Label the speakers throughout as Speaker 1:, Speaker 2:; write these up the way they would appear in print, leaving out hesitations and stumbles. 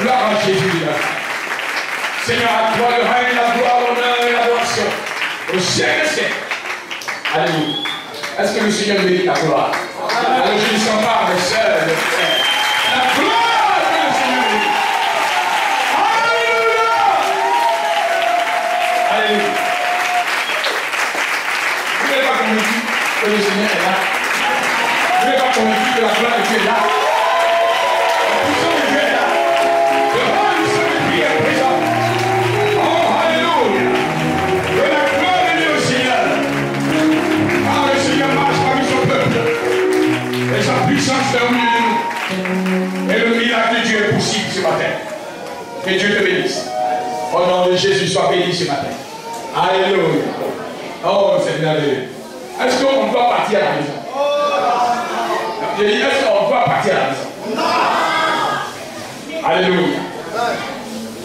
Speaker 1: Gloire à Jésus. Seigneur, à toi le règne, la gloire, l'honneur et l'adoration. Au siècle des siècles. Alléluia. Est-ce que le Seigneur mérite la gloire? Alors je ne sens pas, mes sœurs, mes frères. La gloire que le Seigneur mérite. Alléluia. Alléluia. Vous n'êtes pas convaincu que le Seigneur est là? Vous n'êtes pas convaincu que la gloire de Dieu est là? La puissance de Dieu est là. Le roi du Saint-Esprit est présent. Oh, alléluia. Que la gloire de Dieu au Seigneur. Ah, le Seigneur marche parmi son peuple. Et sa puissance est au milieu de nous. Et le miracle de Dieu est possible ce matin. Que Dieu te bénisse. Au nom de Jésus, sois béni ce matin. Alléluia. Oh, c'est merveilleux. Est-ce qu'on doit partir à la maison? J'ai dit, est-ce qu'on doit partir à la maison? Non. Alléluia.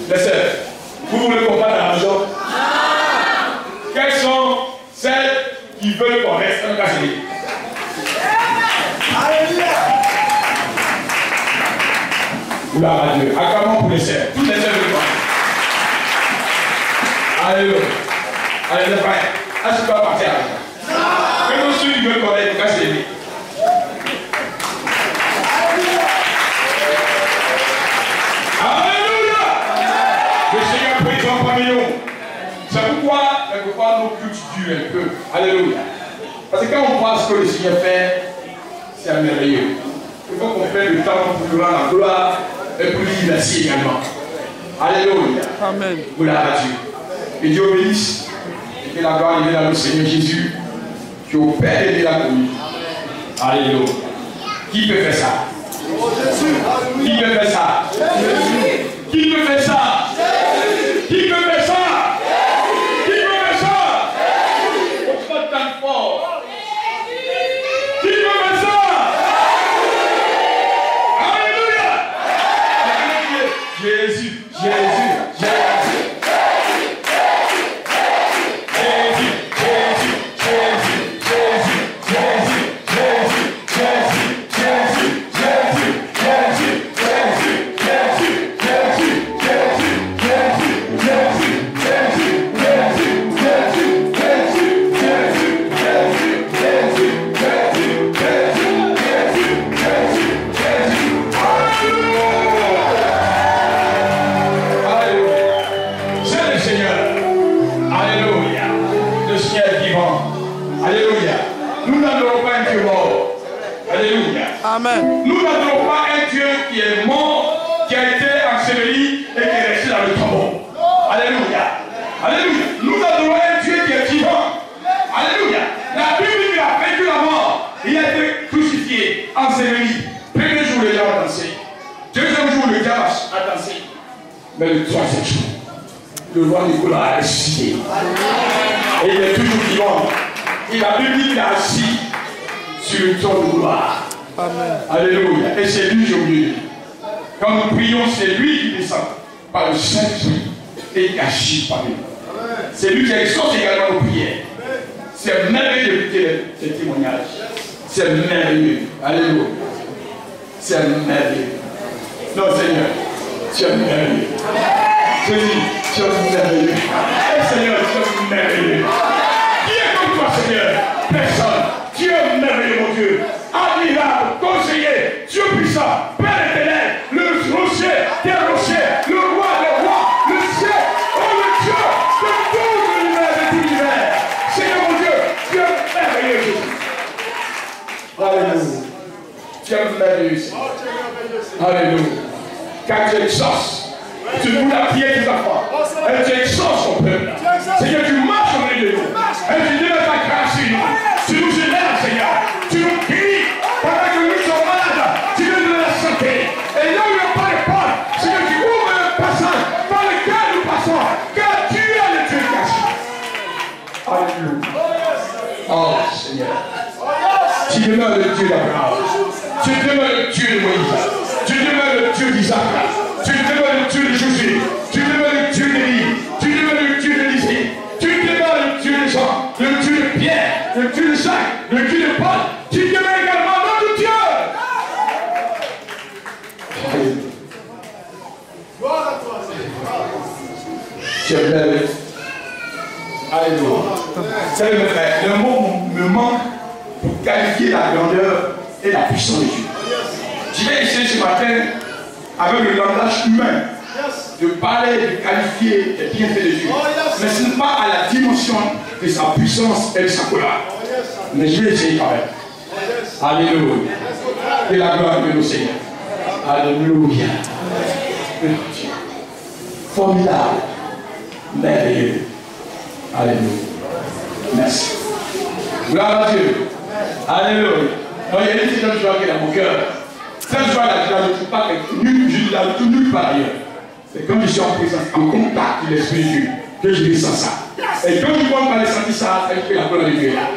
Speaker 1: Les sœurs, vous voulez qu'on parte à la maison? Non. Quelles sont celles qui veulent qu'on reste en Casimir? Alléluia. Gloire à Dieu. Acclamons pour les sœurs. Toutes les sœurs veulent qu'on reste. Alléluia. Allez, les frères, est-ce qu'on doit partir à la maison? Même ceux qui veulent connaître, cassez-les. Alléluia! Le Seigneur est présent parmi nous. C'est pourquoi, quelquefois, nos cultes durent un peu. Alléluia. Parce que quand on voit ce que le Seigneur fait, c'est merveilleux. Il faut qu'on prenne le temps pour lui rendre la gloire et pour lui dire merci également. Alléluia. Amen. Gloire à Dieu. Que Dieu bénisse. Et que la gloire vienne à notre Seigneur Jésus. Qui au Père de la commune. Alléluia. Qui peut faire ça? Oh, Jésus. Qui peut faire ça? Jésus. Qui peut faire ça? Jésus. Qui peut faire ça? Jésus. Qui peut faire ça? Jésus. On se bat tant fort. Qui peut faire ça? Jésus. Alléluia. Jésus. Jésus. Amen. Nous n'adorons pas un Dieu qui est mort, qui a été enseveli et qui est resté dans le tombeau. Alléluia. Alléluia. Nous adorons un Dieu qui est vivant. Alléluia. La Bible lui a vaincu la mort. Il a été crucifié, enseveli. Premier jour, le diable a dansé. Deuxième jour, le diable a dansé. Mais le troisième jour, le roi Nicolas a ressuscité. Et il est toujours vivant. Et la Bible dit qu'il a assis sur le trône de gloire. Amen. Alléluia. Et c'est lui qui est au milieu. Quand nous prions, c'est lui qui descend par le Saint-Esprit et qui agit parmi nous. C'est lui qui exauce également nos prières. C'est merveilleux d'écouter les témoignages. C'est merveilleux. Alléluia. C'est merveilleux. Non, Seigneur, tu es merveilleux. Je dis, tu es merveilleux. Seigneur, tu es merveilleux. Qui est comme toi, Seigneur? Personne. Tu es merveilleux, mon Dieu. Admirable, conseiller, Dieu puissant, Père éternel, le rocher, des rochers, le roi des rois, le ciel, oh le Dieu de tout l'univers, de tout l'univers. Seigneur mon Dieu, tu es merveilleux, Jésus. Alléluia. Tu es merveilleux, Seigneur. Alléluia. Car tu exauces, tu nous la prière des enfants, et tu exauces ton peuple. Seigneur, tu marches au milieu de nous, et tu donnes ta grâce sur nous. Tu nous élèves, Seigneur. Tu nous guéris pendant que nous sommes malades. Tu nous donnes la santé. Et là où il n'y a pas de porte, c'est que tu ouvres le passage par lequel nous passons. Car tu es le Dieu caché. Alléluia. Oh Seigneur. Tu demeures le Dieu d'Abraham. Tu demeures le Dieu de Moïse. Tu demeures le Dieu d'Isaac. Tu demeures le Dieu de Josué. Tu demeures le Dieu d'Élie. Tu demeures le Dieu d'Élisée. Tu demeures le Dieu de Jean. Le Dieu de Pierre. Le Dieu de Jacques. Le Dieu de Paul. Tu demeures également notre Dieu. Tu es merveilleux. Alléluia. Savez, mes frères, le mot me manque pour qualifier la grandeur et la puissance de Dieu. Je vais essayer ce matin, avec le langage humain, de parler, de qualifier les bienfaits de Dieu. Mais ce n'est pas à la dimension de sa puissance et de sa gloire. Mais je vais essayer quand même. Alléluia. Et la gloire de nos Seigneurs. Alléluia. Formidable. Merveilleux. Alléluia. Merci. Gloire à Dieu. Alléluia. Donc, il y a une petite joie qui est dans mon cœur. Cette joie-là, je ne la retrouve pas nulle part ailleurs. C'est comme je suis en présence, en contact de l'Esprit de Dieu, que je ressens ça. Et quand je vois pas ressentir ça, ça fait que la gloire de Dieu est là.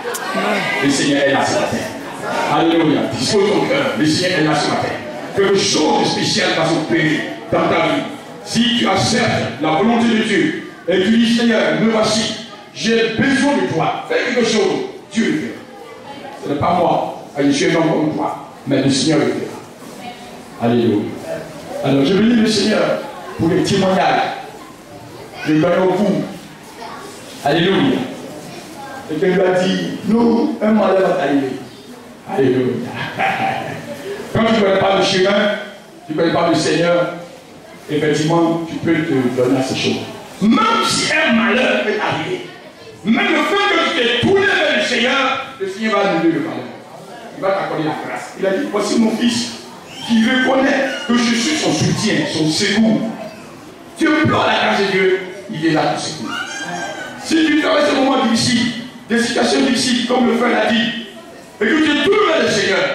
Speaker 1: Le Seigneur est là ce matin. Alléluia. Dispose ton cœur. Le Seigneur est là ce matin. Quelque chose de spécial va s'opérer dans ta vie. Si tu acceptes la volonté de Dieu et tu dis, Seigneur, me voici, j'ai besoin de toi. Fais quelque chose. Dieu le fait. Ce n'est pas moi. Je suis un homme comme toi. Mais le Seigneur le fait. Alléluia. Alors je bénis le Seigneur pour les témoignages. Je donne au bout. Alléluia. Et qu'il lui a dit, nous, un malheur va t'arriver. Alléluia. Quand tu ne connais pas le chemin, tu ne connais pas le Seigneur, effectivement, tu peux te donner à ces choses. Même si un malheur peut arriver, même le fait que tu t'es tourné vers le Seigneur va annuler le malheur. Il va t'accorder la grâce. Il a dit, voici mon fils qui reconnaît que je suis son soutien, son secours. Tu implores la grâce de Dieu, il est là pour secourir. Si tu traverses des moments difficiles, des situations difficiles, comme le frère l'a dit, et que tu es tourné vers le Seigneur,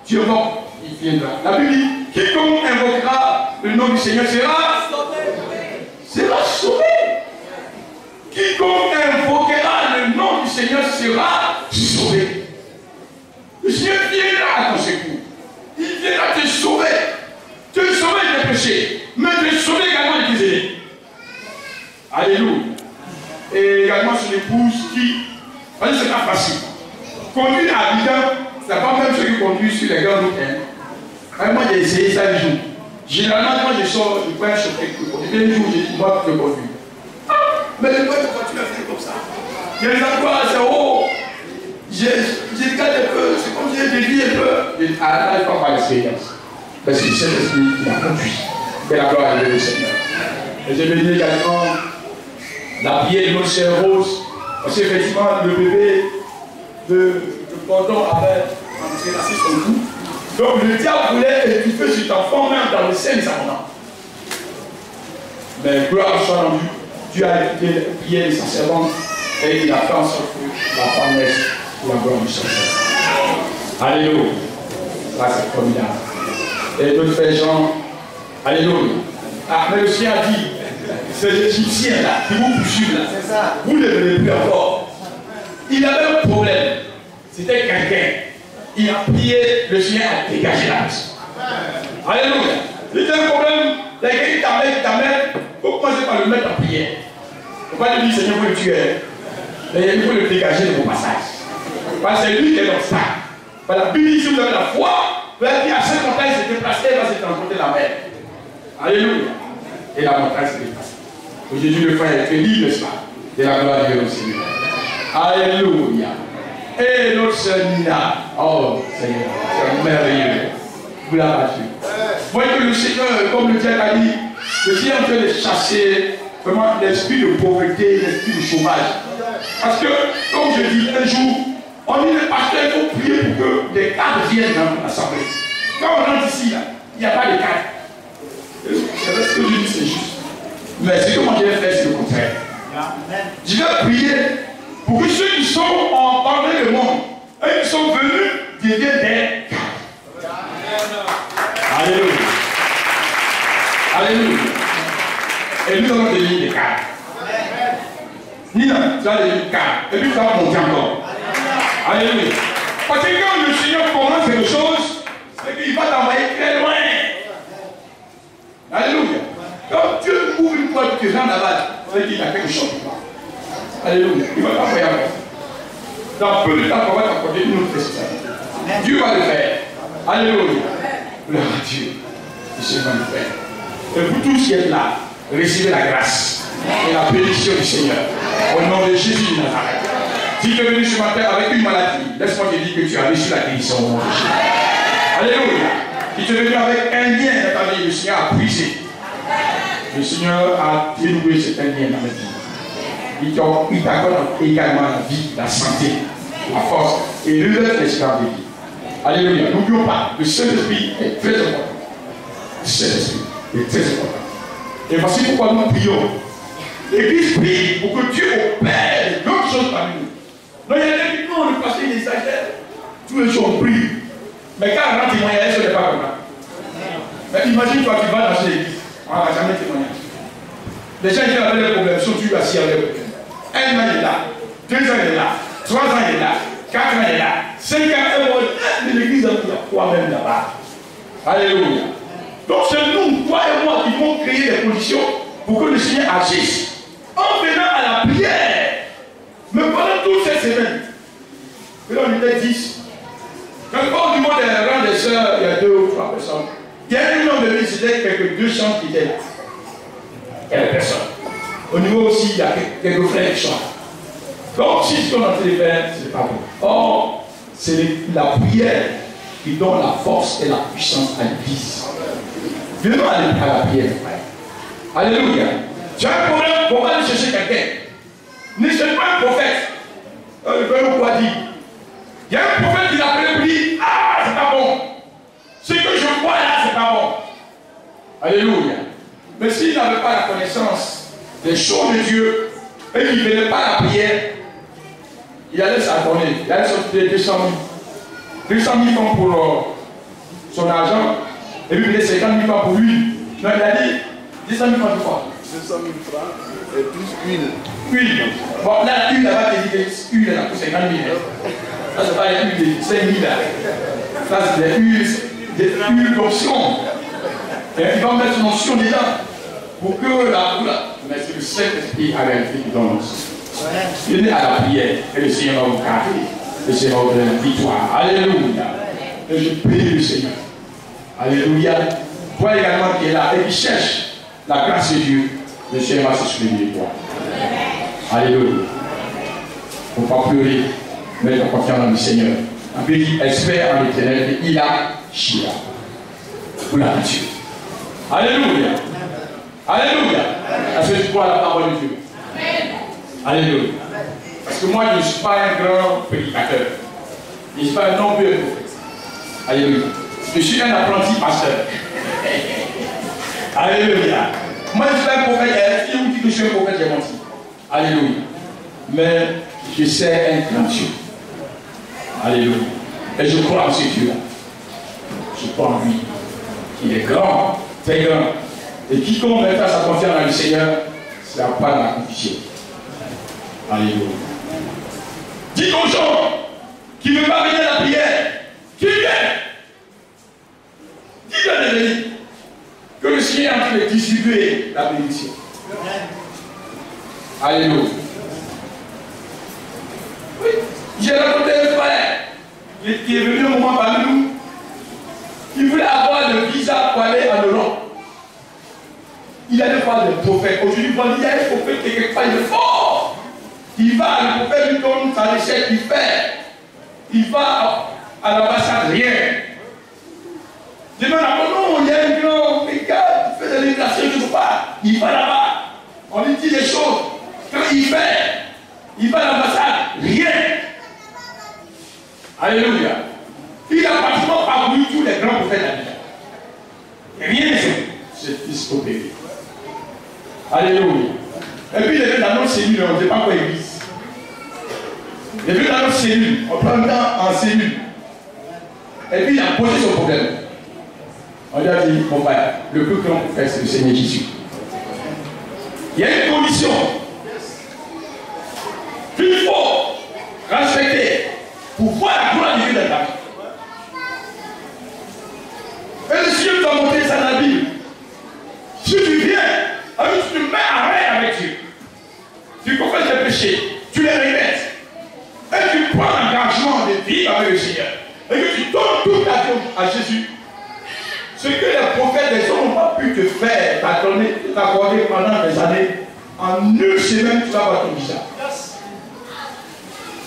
Speaker 1: tu invoques, il viendra. La Bible dit, quiconque invoquera le nom du Seigneur sera sauvé. Quiconque invoquera le nom du Seigneur sera sauvé. Le Seigneur viendra à ton secours. Il viendra te sauver. Te sauver de tes péchés, mais te sauver également de tes ennemis. Alléluia. Et également son épouse qui, c'est pas facile. Conduire à Abidjan, c'est pas même ceux qui conduisent sur les grandes routes. Moi j'ai essayé ça un jour. Généralement quand je sors, je prends un chauffeur qui conduit. Un jour j'ai dit, moi je conduis. Mais je dois continuer à faire comme ça. Il y a des endroits, c'est haut. J'ai regardé un peu, c'est comme si j'ai dévié un peu. J'ai dit, ah là, il faut avoir l'expérience. Parce que c'est l'esprit qui m'a conduit. Que la gloire est au Seigneur. Et j'ai béni également la prière de notre chère Rose. Parce qu'effectivement, le bébé de Cordon avait entrelacé son cou. Donc le diable voulait étouffer cet enfant même dans le sein de sa maman. Mais gloire soit rendue. Dieu a écouté la prière de sa servante et il a fait en sorte que la femme naisse pour la gloire du Seigneur. Alléluia. Ça c'est formidable. Et d'autres frères Jean, alléluia. Ah, mais le Seigneur a dit, ces Égyptiens là, qui vous poursuivent là, vous ne venez plus encore. Il avait un problème. C'était quelqu'un. Il a prié, le Seigneur a dégagé la personne. Alléluia. C'était un problème. Quelqu'un qui t'amène, il faut commencer par le mettre en prière. Il ne faut pas lui dire, Seigneur, il faut le tuer. Mais il faut le dégager de vos passages. Parce que c'est lui qui est l'obstacle. La Bible dit, si vous avez la foi, vous allez dire à cette montagne s'est déplacée, elle va se transporter la mer. Alléluia. Et la montagne s'est déplacée. Jésus le frère est libre, n'est-ce pas? Et la gloire de Dieu aussi. Alléluia. Et notre sœur Nina. Oh Seigneur, c'est merveilleux. Vous l'avez vu. Vous voyez que le Seigneur, comme le diable a dit, le Seigneur est en train de chasser vraiment l'esprit de pauvreté, l'esprit de chômage. Parce que, comme je dis un jour, on dit le pasteur, il faut prier pour que des cadres viennent dans l'assemblée. Quand on rentre ici, il n'y a pas de cadres. C'est vrai ce que je dis, c'est juste. Mais ce que moi je vais faire, c'est le contraire. Je vais prier pour que ceux qui sont en parler le monde, et qui sont venus, deviennent des cadres. Alléluia. Alléluia. Et nous allons devenir des cadres. Nina, tu vas devenir cadre. Et puis tu vas monter encore. Alléluia. Parce que quand le Seigneur commence quelque chose, c'est qu'il va t'envoyer très loin. Alléluia. Quand Dieu ouvre une porte que Jean là-bas, c'est qu'il y a quelque chose pour toi. Alléluia. Il va t'envoyer encore. Dans peu de temps, on va t'accorder une autre responsabilité. Dieu va le faire. Alléluia. Gloire à Dieu. Le Seigneur va le faire. Et pour tous qui êtes là, recevez la grâce. et la bénédiction du Seigneur. Au nom de Jésus de Nazareth. Si tu es venu ce matin avec une maladie, laisse-moi te dire que tu as reçu la guérison au nom de Jésus. Alléluia. Si tu es venu avec un lien dans ta vie, le Seigneur a brisé. Le Seigneur a dénoué cet lien dans ta vie. Il t'accorde également la vie, la santé, la force et l'espérance de vie. Alléluia. N'oublions pas, le Saint-Esprit est très important. Le Saint-Esprit est très important. Et voici pourquoi nous prions. L'Église prie pour que Dieu opère d'autres choses parmi nous. Non, il y a des gens qui ont le passé, ils exagèrent. Tous les jours on prie. Mais quand on rend témoignage, ce n'est pas comme ça. Mais imagine-toi, tu vas dans une église. On n'a jamais témoigné. Les gens qui avaient des problèmes sont toujours assis avec eux. 1 an il est là, 2 ans il est là, 3 ans il est là, 4 ans il est là, 5 ans il est là, l'église a quoi même là-bas. Alléluia. Donc c'est nous, toi et moi, qui vont créer des conditions pour que le Seigneur agisse. En venant à la prière, mais pendant toutes ces semaines, et là on était 10. Quand on demande des rangs des sœurs, il y a 2 ou 3 personnes. Il y a un nombre de vie, c'était quelques 200 qui étaient là. Il y a des personnes. Au niveau aussi, il y a quelques frères qui sont là. Donc, si ce qu'on a en train de faire, ce n'est pas bon. Or, c'est la prière qui donne la force et la puissance à l'église. Venons à la prière. Alléluia. Tu as un problème, on va aller chercher quelqu'un. Ne cherche pas un prophète. Le père quoi dit. Il y a un prophète qui l'a appelé pour dire, ah, c'est pas bon. Ce que je vois là, c'est pas bon. Alléluia. Mais s'il n'avait pas la connaissance des choses de Dieu et qu'il ne venait pas à la prière, il allait s'abonner. Il allait sortir 200 000 francs pour son argent et puis il allait 50 000 francs pour lui. Non, il a dit 200 000 francs de quoi?
Speaker 2: 200 000 francs et plus huile.
Speaker 1: Huile. Bon, là, l'huile là-bas, il dit que l'huile là pour 50 000. Ça, c'est pas une huile de 5 000 là. Ça, c'est des huiles d'onction. Et il va mettre son onction dedans. Pour que mais c'est le Saint-Esprit à réalité qui donne l'onction. Venez à la prière et le Seigneur va vous garder. Le Seigneur va vous donner la victoire. Alléluia. Et je prie le Seigneur. Alléluia. Toi également qui es là et qui cherche la grâce de Dieu, le Seigneur va se souvenir de toi. Alléluia. Il ne faut pas pleurer, mais mettre confiance dans le Seigneur. Un pays espère en l'éternel et il a chira. Pour la nature. Alléluia. Alléluia. Est-ce que tu crois à la parole de Dieu? Alléluia. Parce que moi, je ne suis pas un grand prédicateur. Je ne suis pas non plus un prophète. Alléluia. Je suis un apprenti pasteur. Alléluia. Moi, je suis pas un prophète. Si vous dites que je suis un prophète, j'ai menti. Alléluia. Mais je sais un grand Dieu. Alléluia. Et je crois en ce Dieu-là. Je crois en lui. Il est grand, très grand. Et quiconque mettra sa confiance dans le Seigneur, ça ne va pas dans la confusion. Alléluia. Dis aux gens qui ne veulent pas venir à la prière, qui viennent. Dis-leur de venir. Que le Seigneur est en train de distribuer la bénédiction. Alléluia. Oui, j'ai rencontré un frère qui est venu un moment parmi nous. Il voulait avoir le visa pour aller en Europe. Il allait voir le prophète. Aujourd'hui, il y a un prophète qui est quelque part, il est fort. Il va, le prophète lui donne sa recette, il fait. Il va à l'ambassade, rien. Je demande à mon nom, il y a un grand gars qui fait des déclarations, je ne sais pas. Il va là-bas. On lui dit des choses. Quand il fait, il va à l'ambassade, rien. Alléluia. Il a pratiquement parcouru tous les grands prophètes de la vie. Rien ne s'est stoppé. Alléluia. Et puis il est venu dans notre cellule, on ne sait pas quoi église. Il est venu dans notre cellule, on prend le temps en cellule. Et puis il a posé son problème. On lui a dit, mon père, le plus grand prophète, c'est le Seigneur Jésus. Il y a une condition qu'il faut respecter pour voir la gloire de Dieu dans ta vie. Et le Seigneur t'a montré ça dans la Bible. Si tu viens, alors tu te mets à rien avec Dieu. Tu confesses tes péchés, tu les répètes. Et tu prends l'engagement de vivre avec le Seigneur. Et que tu donnes toute ta vie à Jésus. Ce que les prophètes des hommes n'ont pas pu te faire, t'accorder pendant des années, En une semaine, tu vas voir ton visage.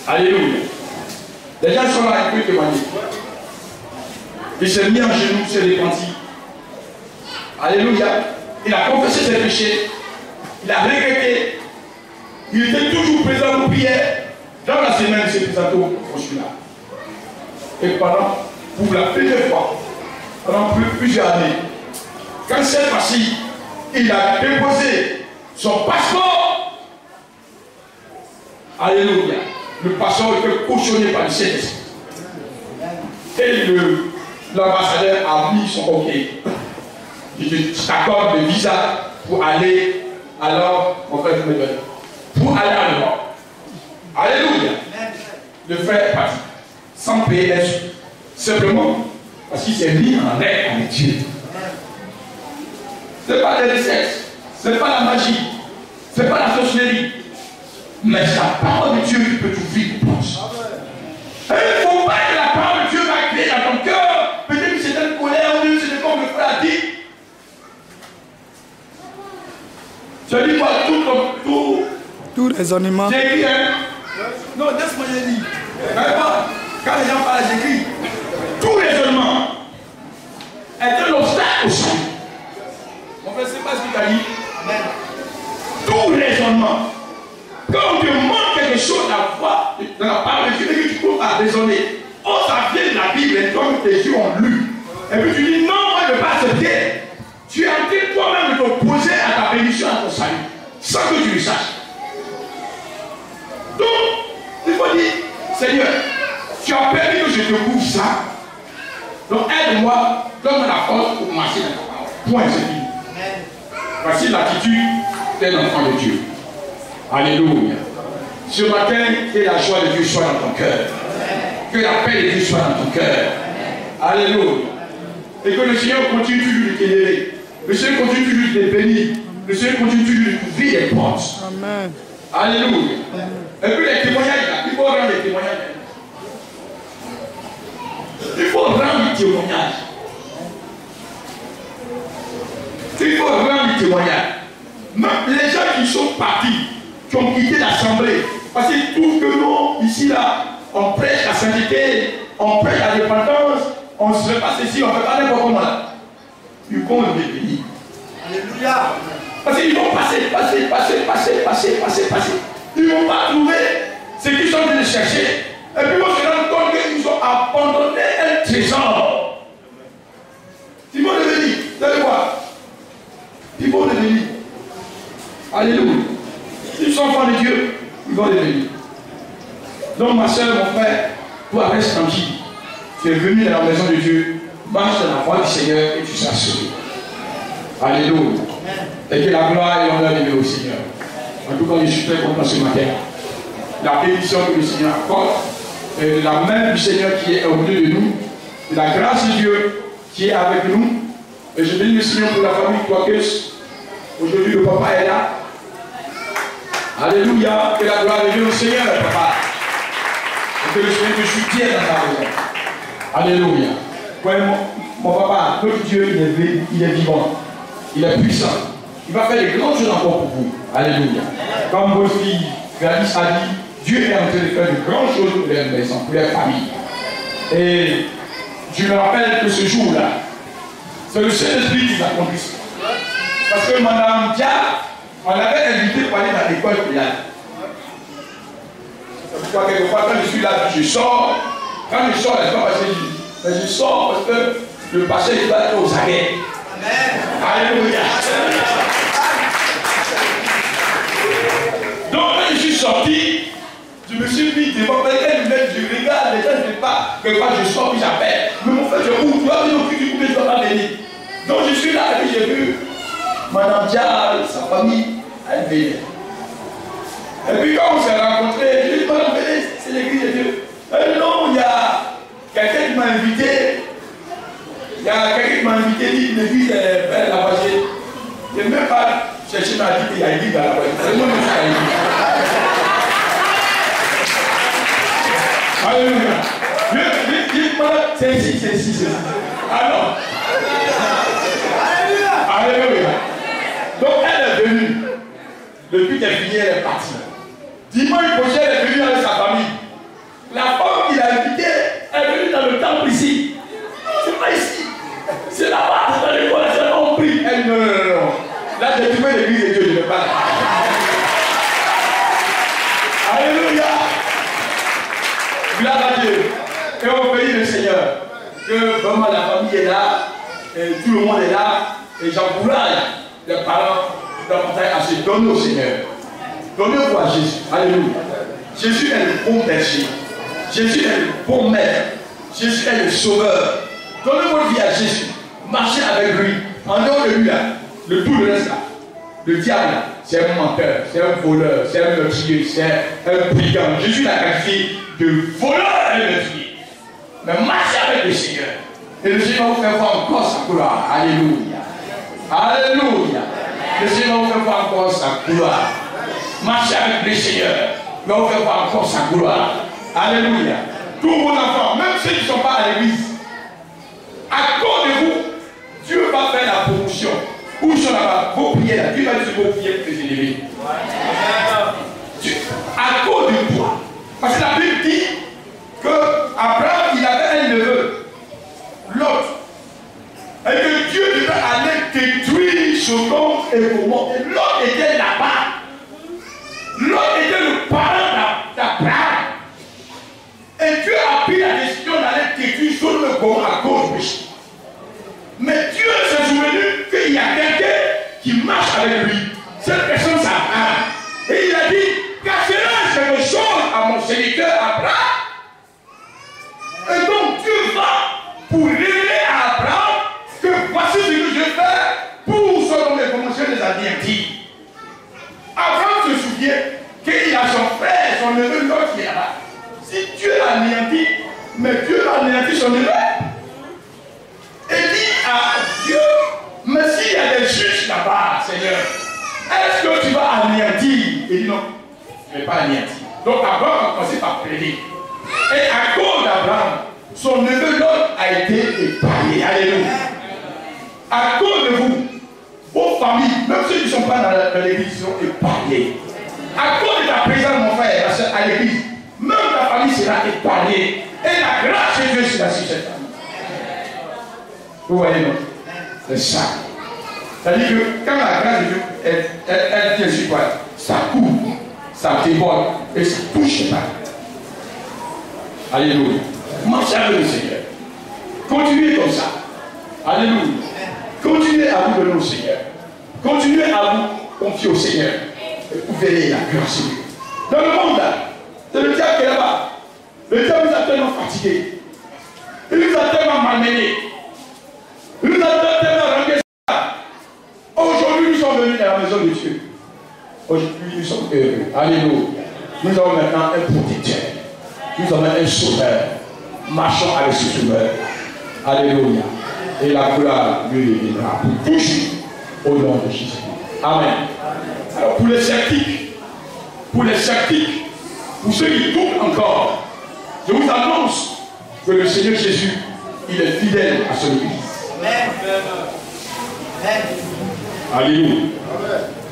Speaker 1: Alléluia. Les gens sont là, ils peuvent témoigner. Il s'est mis en genoux, s'est repenti. Alléluia. Il a confessé ses péchés. Il a regretté. Il était toujours présent aux prières. Dans la semaine, il s'est présenté au consulat. Et pendant, pour la première fois, pendant plusieurs années, quand cette fois-ci, il a déposé son passeport. Alléluia. Le passeport était cautionné par le Saint-Esprit. Et l'ambassadeur a mis son OK. Il t'accorde le visa pour aller, alors, mon frère, pour aller en Europe. Alléluia. Le frère est parti, sans payer les sous. Simplement, parce qu'il s'est mis en règle avec Dieu. Ce n'est pas des recettes, ce n'est pas la magie, ce n'est pas la sorcellerie. Mais c'est la parole de Dieu qui peut t'ouvrir les portes. Et il ne faut pas que la parole de Dieu va créer dans ton cœur. Peut-être que c'est une colère ou c'est comme le frère a dit. Tu as dit quoi?
Speaker 3: Tout raisonnement.
Speaker 1: J'ai écrit, hein? Non, laisse-moi j'ai dit. Quand les gens parlent, j'écris. Tout raisonnement est un obstacle au salut. Mon frère, c'est pas ce qu'il t'a dit. Amen. Tout raisonnement. Quand on te demande quelque chose à voir dans la parole de Dieu, et que tu peux pas raisonner, oh, ça vient de la Bible, et toi, tes yeux ont lu. Et puis tu dis, non, moi je ne vais pas accepter. Tu es en train toi-même de t'opposer à ta bénédiction, à ton salut, sans que tu le saches. Donc, il faut dire, Seigneur, tu as permis que je te couvre ça. Donc aide-moi, donne-moi la force pour marcher dans ta parole. Point, c'est dit. Voici l'attitude d'un enfant de Dieu. Alléluia. Ce matin, que la joie de Dieu soit dans ton cœur. Que la paix de Dieu soit dans ton cœur. Alléluia. Et que le Seigneur continue toujours de t'élever. Le Seigneur continue toujours de te bénir. Le Seigneur continue toujours de t'ouvrir les portes.
Speaker 3: Amen.
Speaker 1: Alléluia. Et puis les témoignages, là, il faut rendre les témoignages. Il faut rendre les témoignages. Il faut rendre les témoignages. Même les gens qui sont partis, qui ont quitté l'assemblée, parce qu'ils trouvent que non, ici, là, on prêche la sainteté, on prêche la dépendance, on ne se fait pas ceci, on ne fait pas n'importe comment là. Ils vont le bénir. Alléluia. Parce qu'ils vont passer. Ils ne vont pas trouver ce qu'ils sont venus chercher. Et puis ils vont se rendre compte qu'ils ont abandonné un trésor. Ils vont devenir. Vous allez voir. Ils vont devenir. Alléluia. S'ils sont enfants de Dieu, ils vont devenir. Donc ma soeur, mon frère, toi reste tranquille. Tu es venu dans la maison de Dieu. Marche dans la voie du Seigneur et tu seras sauvé. Alléluia. Et que la gloire et l'honneur demeurent au Seigneur. En tout cas, je suis très content ce matin. La bénédiction que le Seigneur accorde, la main du Seigneur qui est au milieu de nous, la grâce de Dieu qui est avec nous. Et je bénis le Seigneur pour la famille Quakes. Aujourd'hui, le papa est là. Alléluia. Que la gloire demeure au Seigneur, papa. Et que le Seigneur te soutienne dans ta maison. Alléluia. Ouais, mon papa, notre Dieu, il est vivant. Il est puissant. Il va faire des grandes choses encore pour vous. Alléluia. Comme votre fille Gladys a dit, Dieu est en train de faire de grandes choses pour les maisons, pour les familles. Et je me rappelle que ce jour-là, c'est le Saint-Esprit qui nous a conduits. Parce que Madame Dia, on l'avait invité pour aller dans l'école prière. C'est pourquoi quelquefois quand je suis là, je sors. Quand je sors, je ne sais pas passer. Mais je sors parce que le pasteur il va être aux aguets. Alléluia. Donc quand je suis sorti, je me suis mis devant quelqu'un, je regarde, les gens ne savent pas que quand je sors, puis j'appelle. Mais mon frère, je ouvre, tu vas venir au cul du coup, je ne dois pas venir. Donc je suis là et puis j'ai vu Madame Dia, sa famille, elle venait. Et puis quand on s'est rencontrés, je lui ai dit, Madame, venez, c'est l'église de Dieu. Elle dit, non, il y a quelqu'un qui m'a invité. Il y a quelqu'un qui m'a invité, dit l'église est vers la voiture. Je n'ai même pas cherché ma vie, il y a une église dans la voiture. C'est moi qui suis à l'église. Alléluia. C'est ici, c'est ici, c'est ici. Alors. Alléluia. Donc elle est venue. Depuis qu'elle finit, elle est partie. Dimanche prochain, elle est venue avec sa famille. La femme qu'il a invitée est venue dans le temple ici. Non, c'est pas ici. C'est là-bas, dans l'école, c'est là on prie. Elle dit non, non, non, non. Là, j'ai trouvé l'église de Dieu, je ne vais pas là. Alléluia. Gloire à Dieu. Et on bénit le Seigneur. Que vraiment la famille est là, et tout le monde est là. Et j'encourage les parents à se donner au Seigneur. Donnez-vous à Jésus. Alléluia. Jésus est le bon berger. Jésus est le bon maître. Jésus est le sauveur. Donnez votre vie à Jésus. Marchez avec lui. En dehors de lui, là, le tout le reste là. Le diable, c'est un menteur, c'est un voleur, c'est un meurtrier, c'est un brigand. Jésus l'a qualifié de voleur et meurtrier. Mais marchez avec le Seigneur. Et le Seigneur vous fait voir encore sa gloire. Alléluia. Alléluia. Le Seigneur vous fait voir encore sa gloire. Marchez avec le Seigneur. Mais vous fait voir encore sa gloire. Alléluia. Tous vos enfants, même ceux qui ne sont pas à l'église, à cause de vous, Dieu va faire la promotion. Où sont là-bas? Vos prières, Dieu va dire vos prières pour les élever. À cause de toi. Parce que la Bible dit qu'Abraham, il avait un neveu, Lot. Et que Dieu devait aller détruire Sodome et Gomorrhe. Et Lot était là-bas. Lot était le parent d'Abraham. Et Dieu a pris la décision d'aller détruire Sodome et Gomorrhe à cause du péché. Mais Dieu s'est souvenu qu'il y a quelqu'un qui marche avec lui. Cette personne, c'est Abraham. Et il a dit, cacherai quelque chose à mon serviteur Abraham. Et donc Dieu va pour révéler à Abraham que voici ce que je vais faire pour Sodome et Gomorrhe, je les anéantis. Abraham se souvient qu'il a son frère, son neveu, l'autre qui est là-bas. Si Dieu l'a anéanti, mais Dieu a anéanti son neveu. Et dit à Dieu, mais s'il y a des juges là-bas, Seigneur, est-ce que tu vas anéantir? Il dit non, je ne vais pas anéantir. Donc Abraham a commencé par plaider. Et à cause d'Abraham, son neveu Lot a été épargné. Alléluia. À cause de vous, vos familles, même ceux qui ne sont pas dans l'église, sont épargnés. À cause de ta présence, mon frère, à l'église, même ta famille sera épargnée. Et la grâce de Dieu sera sur cette famille. Vous voyez, non? C'est ça. C'est-à-dire que quand la grâce de Dieu, elle vient sur toi, ça coule, ça déborde et ça touche pas. Alléluia. Marchez avec le Seigneur. Continuez comme ça. Alléluia. Continuez à vous donner au Seigneur. Continuez à vous confier au Seigneur. Et vous verrez la grâce de Dieu. Dans le monde là, c'est le diable qui est là-bas. Le diable nous a tellement fatigués. Il nous a tellement malmenés. Il nous a tellement rendu ça. Aujourd'hui, nous sommes venus dans la maison de Dieu. Aujourd'hui, nous sommes heureux. Alléluia. Nous avons maintenant un protecteur. Nous avons un sauveur. Marchons avec ce sauveur. Alléluia. Et la gloire lui reviendra pour toujours au nom de Jésus. Amen. Alors pour les sceptiques, pour ceux qui doutent encore, je vous annonce que le Seigneur Jésus, il est fidèle à son Église. Alléluia.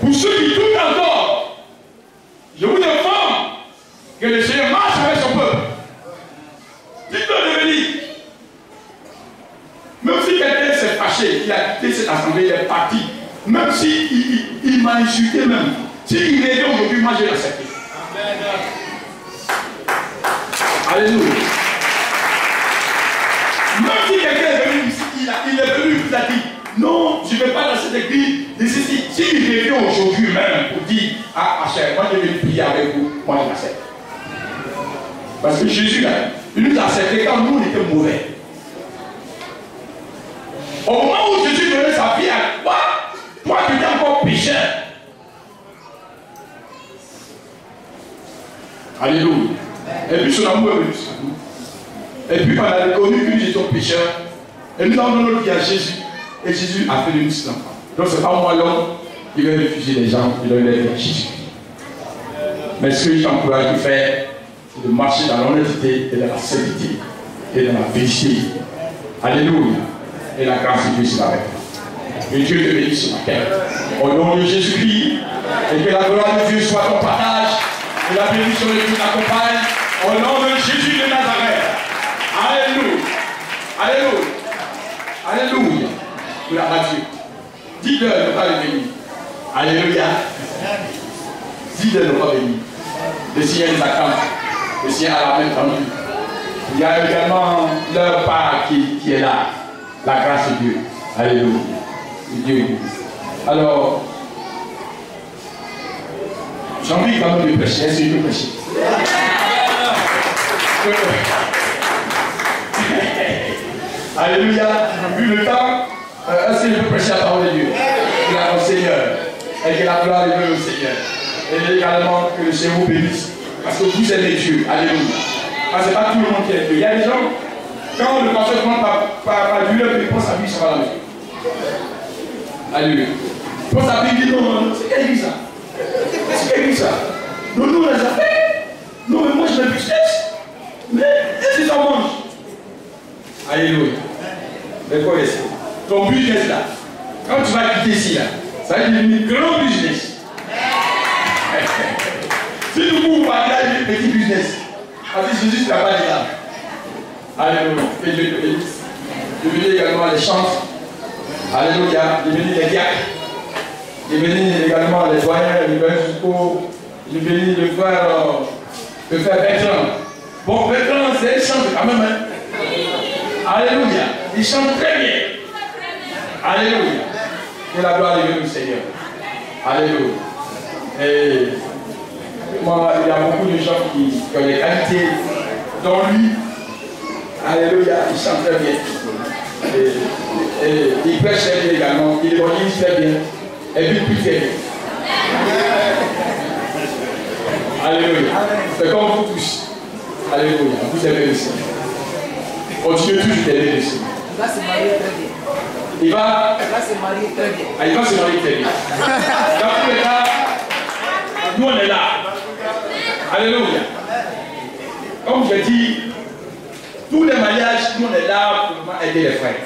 Speaker 1: Pour ceux qui doutent encore, je vous informe que le Seigneur marche avec son peuple. Dites-le de venir. Même si quelqu'un s'est fâché, il a quitté cette assemblée, il est parti. Même s'il m'a insulté même. S'il est aujourd'hui, moi je l'ai accepté. Alléluia. Même si quelqu'un est venu ici, il est venu, il vous a dit, non, je ne vais pas dans cette église. S'il est venu aujourd'hui même pour dire, ah, ma chère, moi je vais prier avec vous, moi je l'accepte. Parce que Jésus, là, il nous a accepté quand nous on était mauvais. Au moment où Jésus donnait sa vie à toi qui étais encore pécheur. Alléluia. Et puis son amour est venu sur nous. Et puis on a reconnu que nous étions pécheurs. Et nous avons donné notre vie à Jésus. Et Jésus a fait de nous cet enfant. Donc ce n'est pas moi l'homme qui va refuser les gens, qui donne leur vie à Jésus. Mais ce que j'encourage de faire, c'est de marcher dans l'honnêteté et dans la sainteté et dans la vérité. Alléluia. Et la grâce de Dieu sera avec toi. Que Dieu te bénisse ce matin. Au nom de Jésus-Christ, Et que la gloire de Dieu soit ton partage. Que la bénédiction de Dieu t'accompagne. Au nom de Jésus de Nazareth. Alléluia. Alléluia. Alléluia. Gloire à Dieu. Dis-le, ne pas le bénir. Alléluia. Dis-le, ne pas bénir. Le Seigneur nous acclame. Le Seigneur a la même famille. Il y a également leur part qui est là. La grâce de Dieu. Alléluia. Dieu. Alors, j'ai envie quand même de prêcher. Est-ce que je peux prêcher? Alléluia. Vu le temps, est-ce que je peux prêcher la parole de Dieu? Que la Seigneur. Et que la gloire de Dieu au Seigneur. Et également que le Seigneur vous bénisse. Parce que vous aimez Dieu. Alléluia. Parce que ce n'est pas tout le monde qui aime Dieu. Il y a des gens, quand le pasteur commence par Dieu, il prend sa vie, ça va la maison. Alléluia. Il prend sa vie, il dit non, c'est quelle église ça? C'est quelle église ça? Non, nous, on les a fait. Non, mais moi, je n'ai plus cesse. Mais, est-ce que ça mange? Alléluia. Mais quoi est-ce que ton business là, quand tu vas quitter ici là, ça va être un grand business. Si nous pouvons parler d'un petit business, parce que Jésus ne l'a pas déjà. Alléluia. Et Dieu te bénisse. Je bénis également les chants. Alléluia. Je bénis les diacres. Je bénis également les doyens, les jusqu'au. Je bénis le frère Bertrand. Bon, Bertrand, c'est un chant quand même. Hein? Alléluia. Il chante très bien. Alléluia. Que la gloire de Dieu, Seigneur. Alléluia. Et moi, il y a beaucoup de gens qui ont des qualités dans lui. Alléluia, il chante très bien. Et il prêche très bien également. Il évangélise très bien. Et puis plus très bien. Alléluia. C'est comme vous tous. Alléluia. Vous aimez le Seigneur. Continuez toujours d'aimer le Seigneur.
Speaker 4: Il va se marier très bien.
Speaker 1: Il va
Speaker 4: se marier très bien.
Speaker 1: Ah, il va se marier très bien. Dans tous les cas, nous on est là. Alléluia. Comme je dis, tous les mariages, nous on est là pour aider les frères.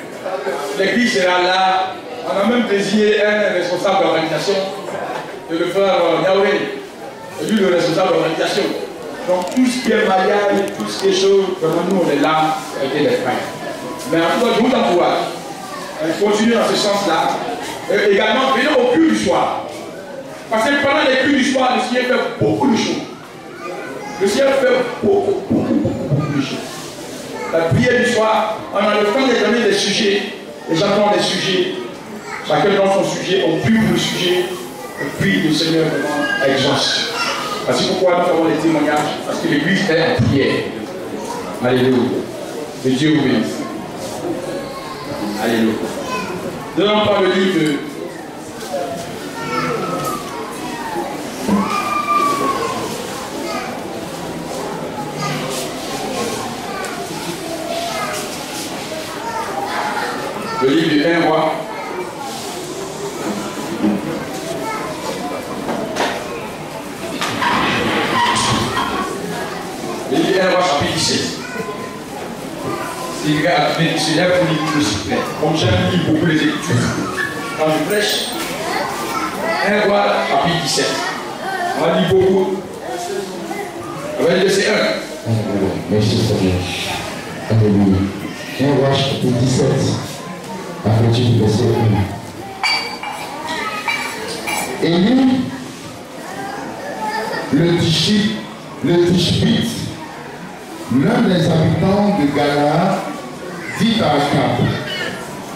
Speaker 1: L'église sera là. On a même désigné un responsable d'organisation, le frère Yahweh. C'est lui le responsable d'organisation. Donc tout ce qui est mariage, tout ce qui est chose, vraiment nous on est là pour aider les frères. Mais en tout cas, je vous encourage. Continuez dans ce sens-là. Également, venez au culte du soir. Parce que pendant les cultes du soir, le Seigneur fait beaucoup de choses. Le Seigneur fait beaucoup de choses. La prière du soir, on a le temps d'examiner des sujets. Les gens ont des sujets. Chacun dans son sujet, on prie pour le sujet. Et puis le Seigneur vraiment exauce. Parce que pourquoi nous avons les témoignages? Parce que l'église est en prière. Alléluia. Que Dieu vous bénisse. Alléluia. Donnons pas le livre de un roi. Le livre de 1 roi chapitre 17. C'est là pour lire le secret. Comme j'aime lire beaucoup les Écritures, quand je prêche, 1 roi chapitre 17. On va lire beaucoup. On va lire le verset 1.
Speaker 5: Merci Seigneur. Alléluia. 1 roi chapitre 17. À partir du verset 1. Élie, le Tishbite, l'un des habitants de Galaad, dit à Akab: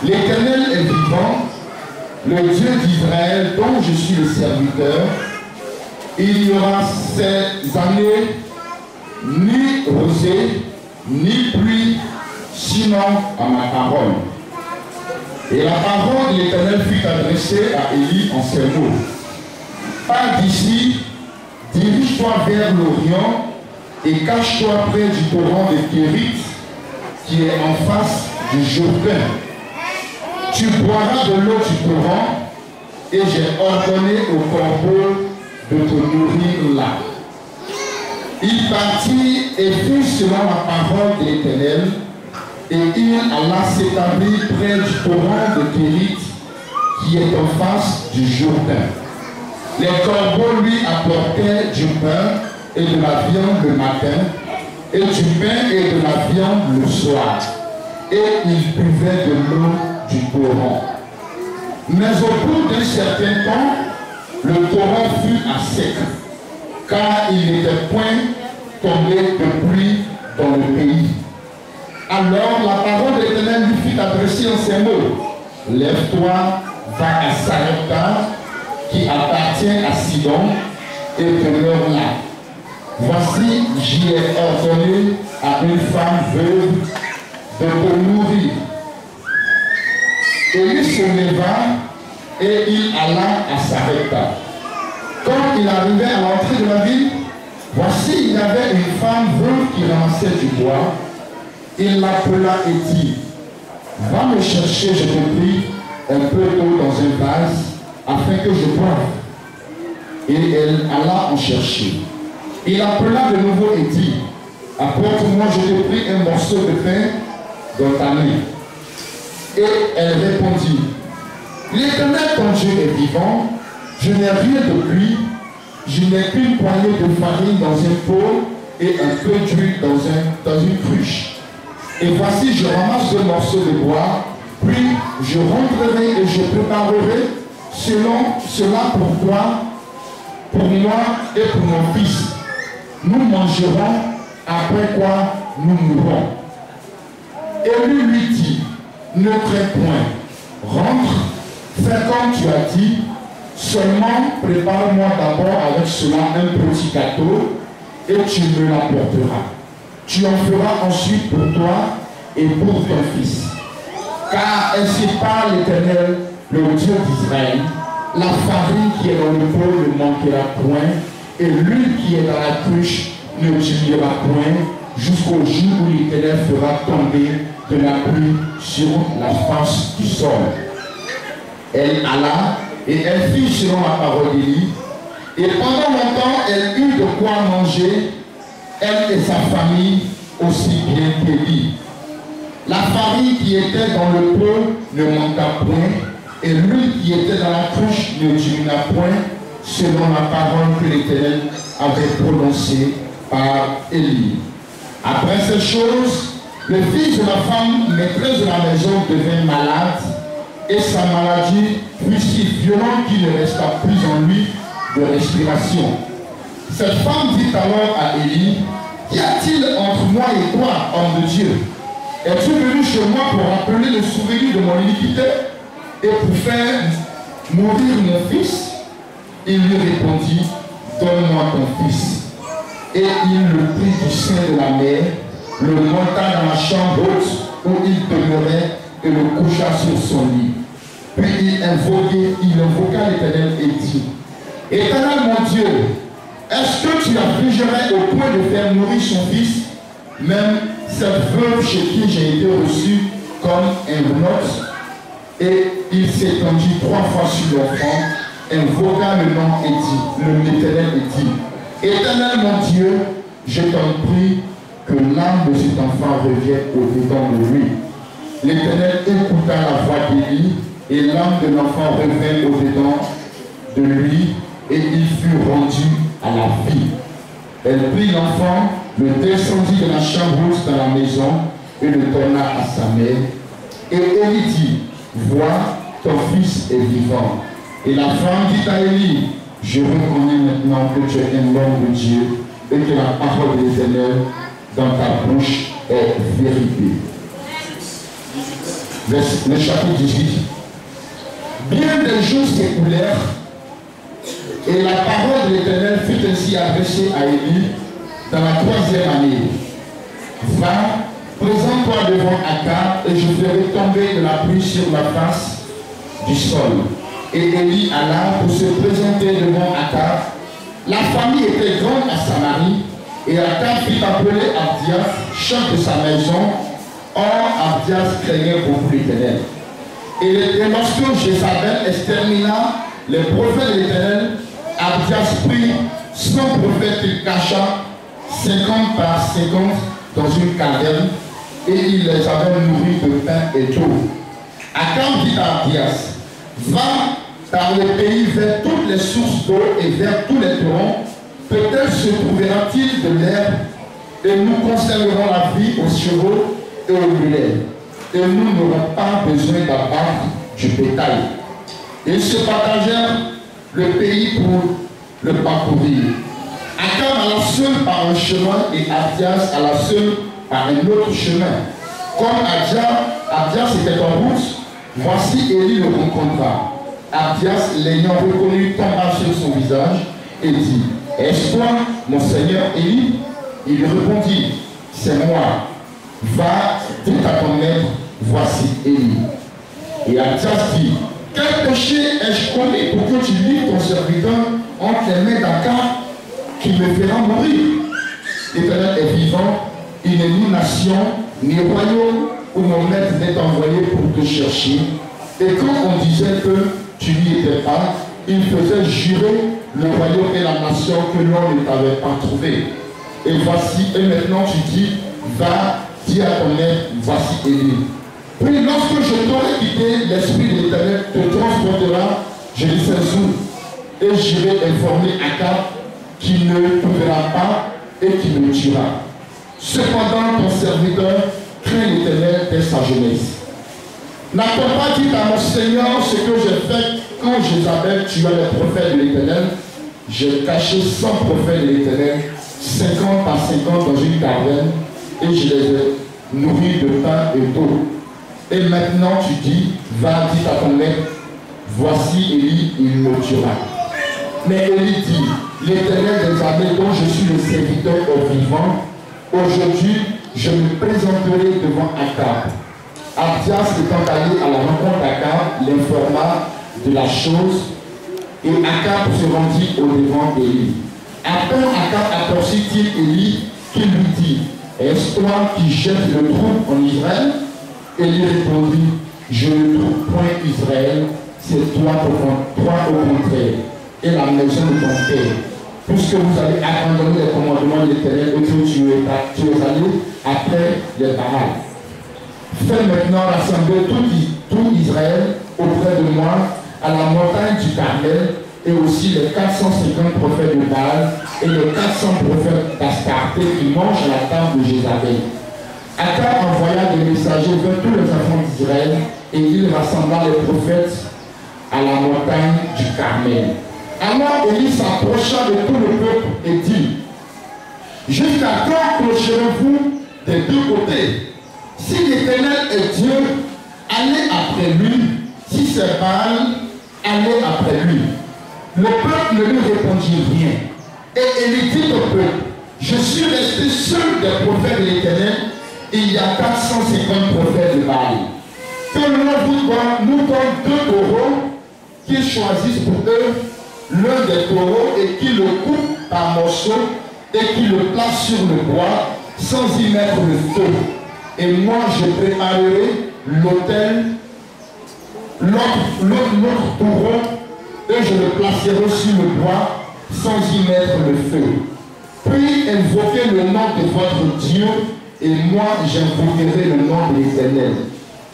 Speaker 5: L'Éternel est vivant, le Dieu d'Israël dont je suis le serviteur. Il n'y aura ces années ni rosée, ni pluie, sinon à ma parole. Et la parole de l'Éternel fut adressée à Élie en ces mots: Pars d'ici, dirige-toi vers l'Orient et cache-toi près du torrent de Kérit qui est en face du Jourdain. Tu boiras de l'eau du torrent et j'ai ordonné au corbeau de te nourrir là. Il partit et fut selon la parole de l'Éternel, et il alla s'établir près du torrent de Kérit qui est en face du Jourdain. Les corbeaux lui apportaient du pain et de la viande le matin, et du pain et de la viande le soir. Et il buvait de l'eau du torrent. Mais au bout d'un certain temps, le torrent fut à sec, car il n'était point tombé de pluie dans le pays. Alors la parole de l'Éternel lui fut adressée en ces mots. Lève-toi, va à Sarepta, qui appartient à Sidon, et demeure là. Voici, j'y ai ordonné à une femme veuve de te nourrir. Et il se leva et il alla à Sarepta. Quand il arrivait à l'entrée de la ville, voici, il y avait une femme veuve qui ramassait du bois. Il l'appela et dit, va me chercher, je te prie, un peu d'eau dans un vase, afin que je boive. Et elle alla en chercher. Il appela de nouveau et dit, apporte-moi, je te prie, un morceau de pain dans ta main. Et elle répondit, l'Éternel ton Dieu est vivant, je n'ai rien de lui, je n'ai qu'une poignée de farine dans un pot et un peu d'huile dans une cruche. Et voici, je ramasse 2 morceaux de bois, puis je rentrerai et je préparerai cela pour toi, pour moi et pour mon fils. Nous mangerons, après quoi nous mourrons. Et lui dit, ne crains point, rentre, fais comme tu as dit, seulement prépare-moi d'abord avec cela un petit gâteau et tu me l'apporteras. Tu en feras ensuite pour toi et pour ton fils. Car ainsi parle l'Éternel, le Dieu d'Israël, la farine qui est dans le pot ne manquera point, et l'huile qui est dans la cruche ne diminuera point, jusqu'au jour où l'Éternel fera tomber de la pluie sur la face du sol. Elle alla, et elle fit selon la parole d'Élie, et pendant longtemps elle eut de quoi manger, elle et sa famille aussi bien qu'Élie. La farine qui était dans le pot ne manqua point, et l'huile qui était dans la cruche ne diminua point, selon la parole que l'Éternel avait prononcée par Élie. Après ces choses, le fils de la femme, maîtresse de la maison, devint malade, et sa maladie fut si violente qu'il ne resta plus en lui de respiration. Cette femme dit alors à Élie, qu'y a-t-il entre moi et toi, homme de Dieu? Es-tu venu chez moi pour rappeler le souvenir de mon iniquité et pour faire mourir mon fils? Il lui répondit, donne-moi ton fils. Et il le prit du sein de la mère, le monta dans la chambre haute où il demeurait et le coucha sur son lit. Puis il invoqua l'Éternel et dit, Éternel mon Dieu, est-ce que tu affligerais au point de faire mourir son fils, même cette veuve chez qui j'ai été reçu comme un hôte? Et il s'étendit 3 fois sur l'enfant, invoqua le nom et dit, l'Éternel et dit, Éternel mon Dieu, je t'en prie que l'âme de cet enfant revienne au-dedans de lui. L'Éternel écouta la voix d'Élie, et l'âme de l'enfant revint au-dedans de lui, et il fut rendu à la vie. Elle prit l'enfant, le descendit de la chambre haute dans la maison, et le donna à sa mère. Et Élie dit, vois, ton fils est vivant. Et la femme dit à Élie, je reconnais maintenant que tu es un homme de Dieu, et que la parole de l'Éternel dans ta bouche est vérité. Le chapitre 18. Bien des jours s'écoulèrent, et la parole de l'Éternel fut ainsi adressée à Élie dans la 3e année. Va, présente-toi devant Akab, et je ferai tomber de la pluie sur la face du sol. Et Élie alla pour se présenter devant Akab. La famille était grande à Samarie, et Akab fit appeler Abdias, chef de sa maison. Or, Abdias craignait beaucoup l'Éternel. Et lorsque Jézabel extermina les prophètes de l'Éternel, Abdias prit 100 prophètes qu'il cacha 50 par 50 dans une caverne, et il les avait nourris de pain et d'eau. Akab dit à Abdias, va, par les pays vers toutes les sources d'eau et vers tous les torrents, peut-être se trouvera-t-il de l'herbe, et nous conserverons la vie aux chevaux et aux mulets, et nous n'aurons pas besoin d'abattre du bétail. Ils se partagèrent le pays pour le parcourir. Akab alla seul par un chemin et Abdias alla seul par un autre chemin. Comme Abdias était en route, voici Élie le rencontra. Abdias, l'ayant reconnu, tomba sur son visage et dit: Est-ce toi, mon Seigneur Élie? Il lui répondit: C'est moi. Va, dis à ton maître, voici Élie. Et Abdias dit: Quel péché ai-je commis pour que tu livres ton serviteur entre les mains d'Akab qui me fera mourir? L'Éternel est vivant, il n'est ni nation, ni royaume où mon maître n'est envoyé pour te chercher. Et quand on disait que tu n'y étais pas, il faisait jurer le royaume et la nation que l'on ne t'avait pas trouvé. Et voici, et maintenant tu dis: Va, dis à ton maître, voici Élie. Puis lorsque je t'aurai quitté, l'Esprit de l'Éternel te transportera, je dis c'est où, et j'irai informer Akab qui ne te verra pas et qui me tuera. Cependant, ton serviteur craint l'Éternel dès sa jeunesse. N'a-t-on pas dit à mon Seigneur ce que j'ai fait quand Jézabel tua les prophètes de l'Éternel? J'ai caché 100 prophètes de l'Éternel, 50 par 50 dans une caverne, et je les ai nourris de pain et d'eau. Et maintenant tu dis: Va, dis à ton maître, voici Élie, il me tuera. Mais Élie dit: L'Éternel des armées dont je suis le serviteur au vivant, aujourd'hui je me présenterai devant Akab. Abdias étant allé à la rencontre d'Akab, l'informa de la chose, et Akab se rendit au devant d'Élie. À peine Akab aperçut-il Élie, qui lui dit: Est-ce toi qui jettes le trouble en Israël? Élie répondit: Je ne trouve point Israël, c'est toi au contraire, et la maison de ton père, puisque vous avez abandonné les commandements de l'Éternel et que tu es allé après les Baals. Fais maintenant rassembler tout Israël auprès de moi à la montagne du Carmel, et aussi les 450 prophètes de Baal et les 400 prophètes d'Astarté qui mangent à la table de Jézabel. Akab envoya des messagers vers tous les enfants d'Israël, et il rassembla les prophètes à la montagne du Carmel. Alors Élie s'approcha de tout le peuple et dit: Jusqu'à quand clocherez-vous des deux côtés? Si l'Éternel est Dieu, allez après lui. Si c'est Baal, allez après lui. Le peuple ne lui répondit rien. Et Élie dit au peuple: Je suis resté seul des prophètes de l'Éternel, et il y a 450 prophètes de Baal. Que l'on nous donne 2 taureaux, qu'ils choisissent pour eux l'un des taureaux et qu'ils le coupent par morceaux et qu'ils le placent sur le bois sans y mettre le feu. Et moi je préparerai l'autel, l'autre taureau, et je le placerai sur le bois sans y mettre le feu. Puis invoquez le nom de votre Dieu, et moi j'invoquerai le nom de l'Éternel.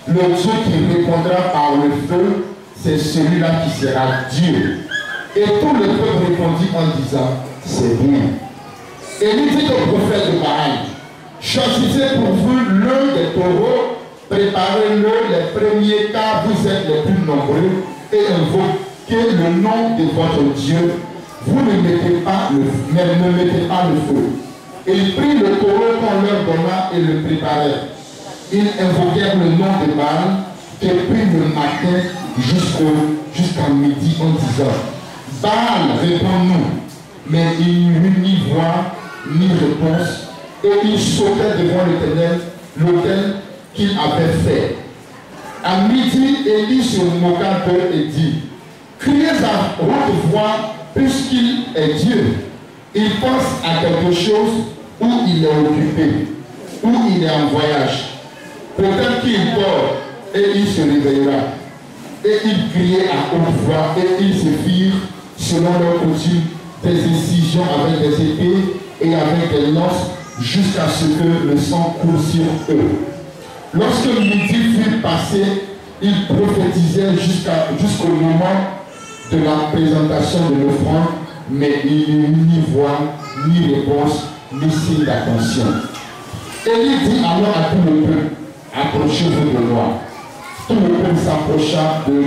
Speaker 5: Le Dieu qui répondra par le feu, c'est celui-là qui sera Dieu. Et tout le peuple répondit en disant: C'est bien. Et il dit au prophète de Baal: Choisissez pour vous l'un des taureaux, préparez-le les premiers, car vous êtes les plus nombreux, et invoquez le nom de votre Dieu. Vous ne mettez pas le feu. Ils prirent le taureau qu'on leur donna et le préparèrent. Ils invoquèrent le nom de Baal, depuis le matin jusqu'à midi, en disant: Baal, réponds-nous. Mais il n'y eut ni voix, ni réponse, et ils sautaient devant l'Éternel, l'autel qu'il avait fait. À midi, Élie se moqua d'eux et dit: Criez à haute voix, puisqu'il est Dieu. Il pense à quelque chose, où il est occupé, où il est en voyage. Peut-être qu'il dort et il se réveillera. Et ils criaient à haute voix et ils se firent, selon leur coutume, des incisions avec des épées et avec des lances jusqu'à ce que le sang coule sur eux. Lorsque midi fut passé, ils prophétisaient jusqu'au moment de la présentation de l'offrande, mais il n'y eut ni voix, ni réponse, ni signe d'attention. Élie dit alors à tout le peuple, approchez-vous de moi. Tout le peuple s'approcha de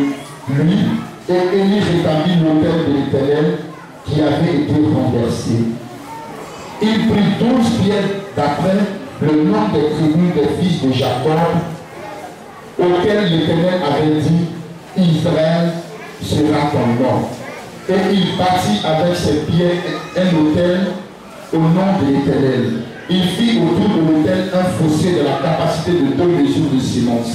Speaker 5: lui, et Élie rétablit l'autel de l'Éternel qui avait été renversé. Il prit 12 pierres d'après le nom des tribus des fils de Jacob, auquel l'Éternel avait dit, Israël sera ton nom. Et il bâtit avec ses pierres un autel au nom de l'Éternel. Il fit autour de l'autel un fossé de la capacité de 2 mesures de silence.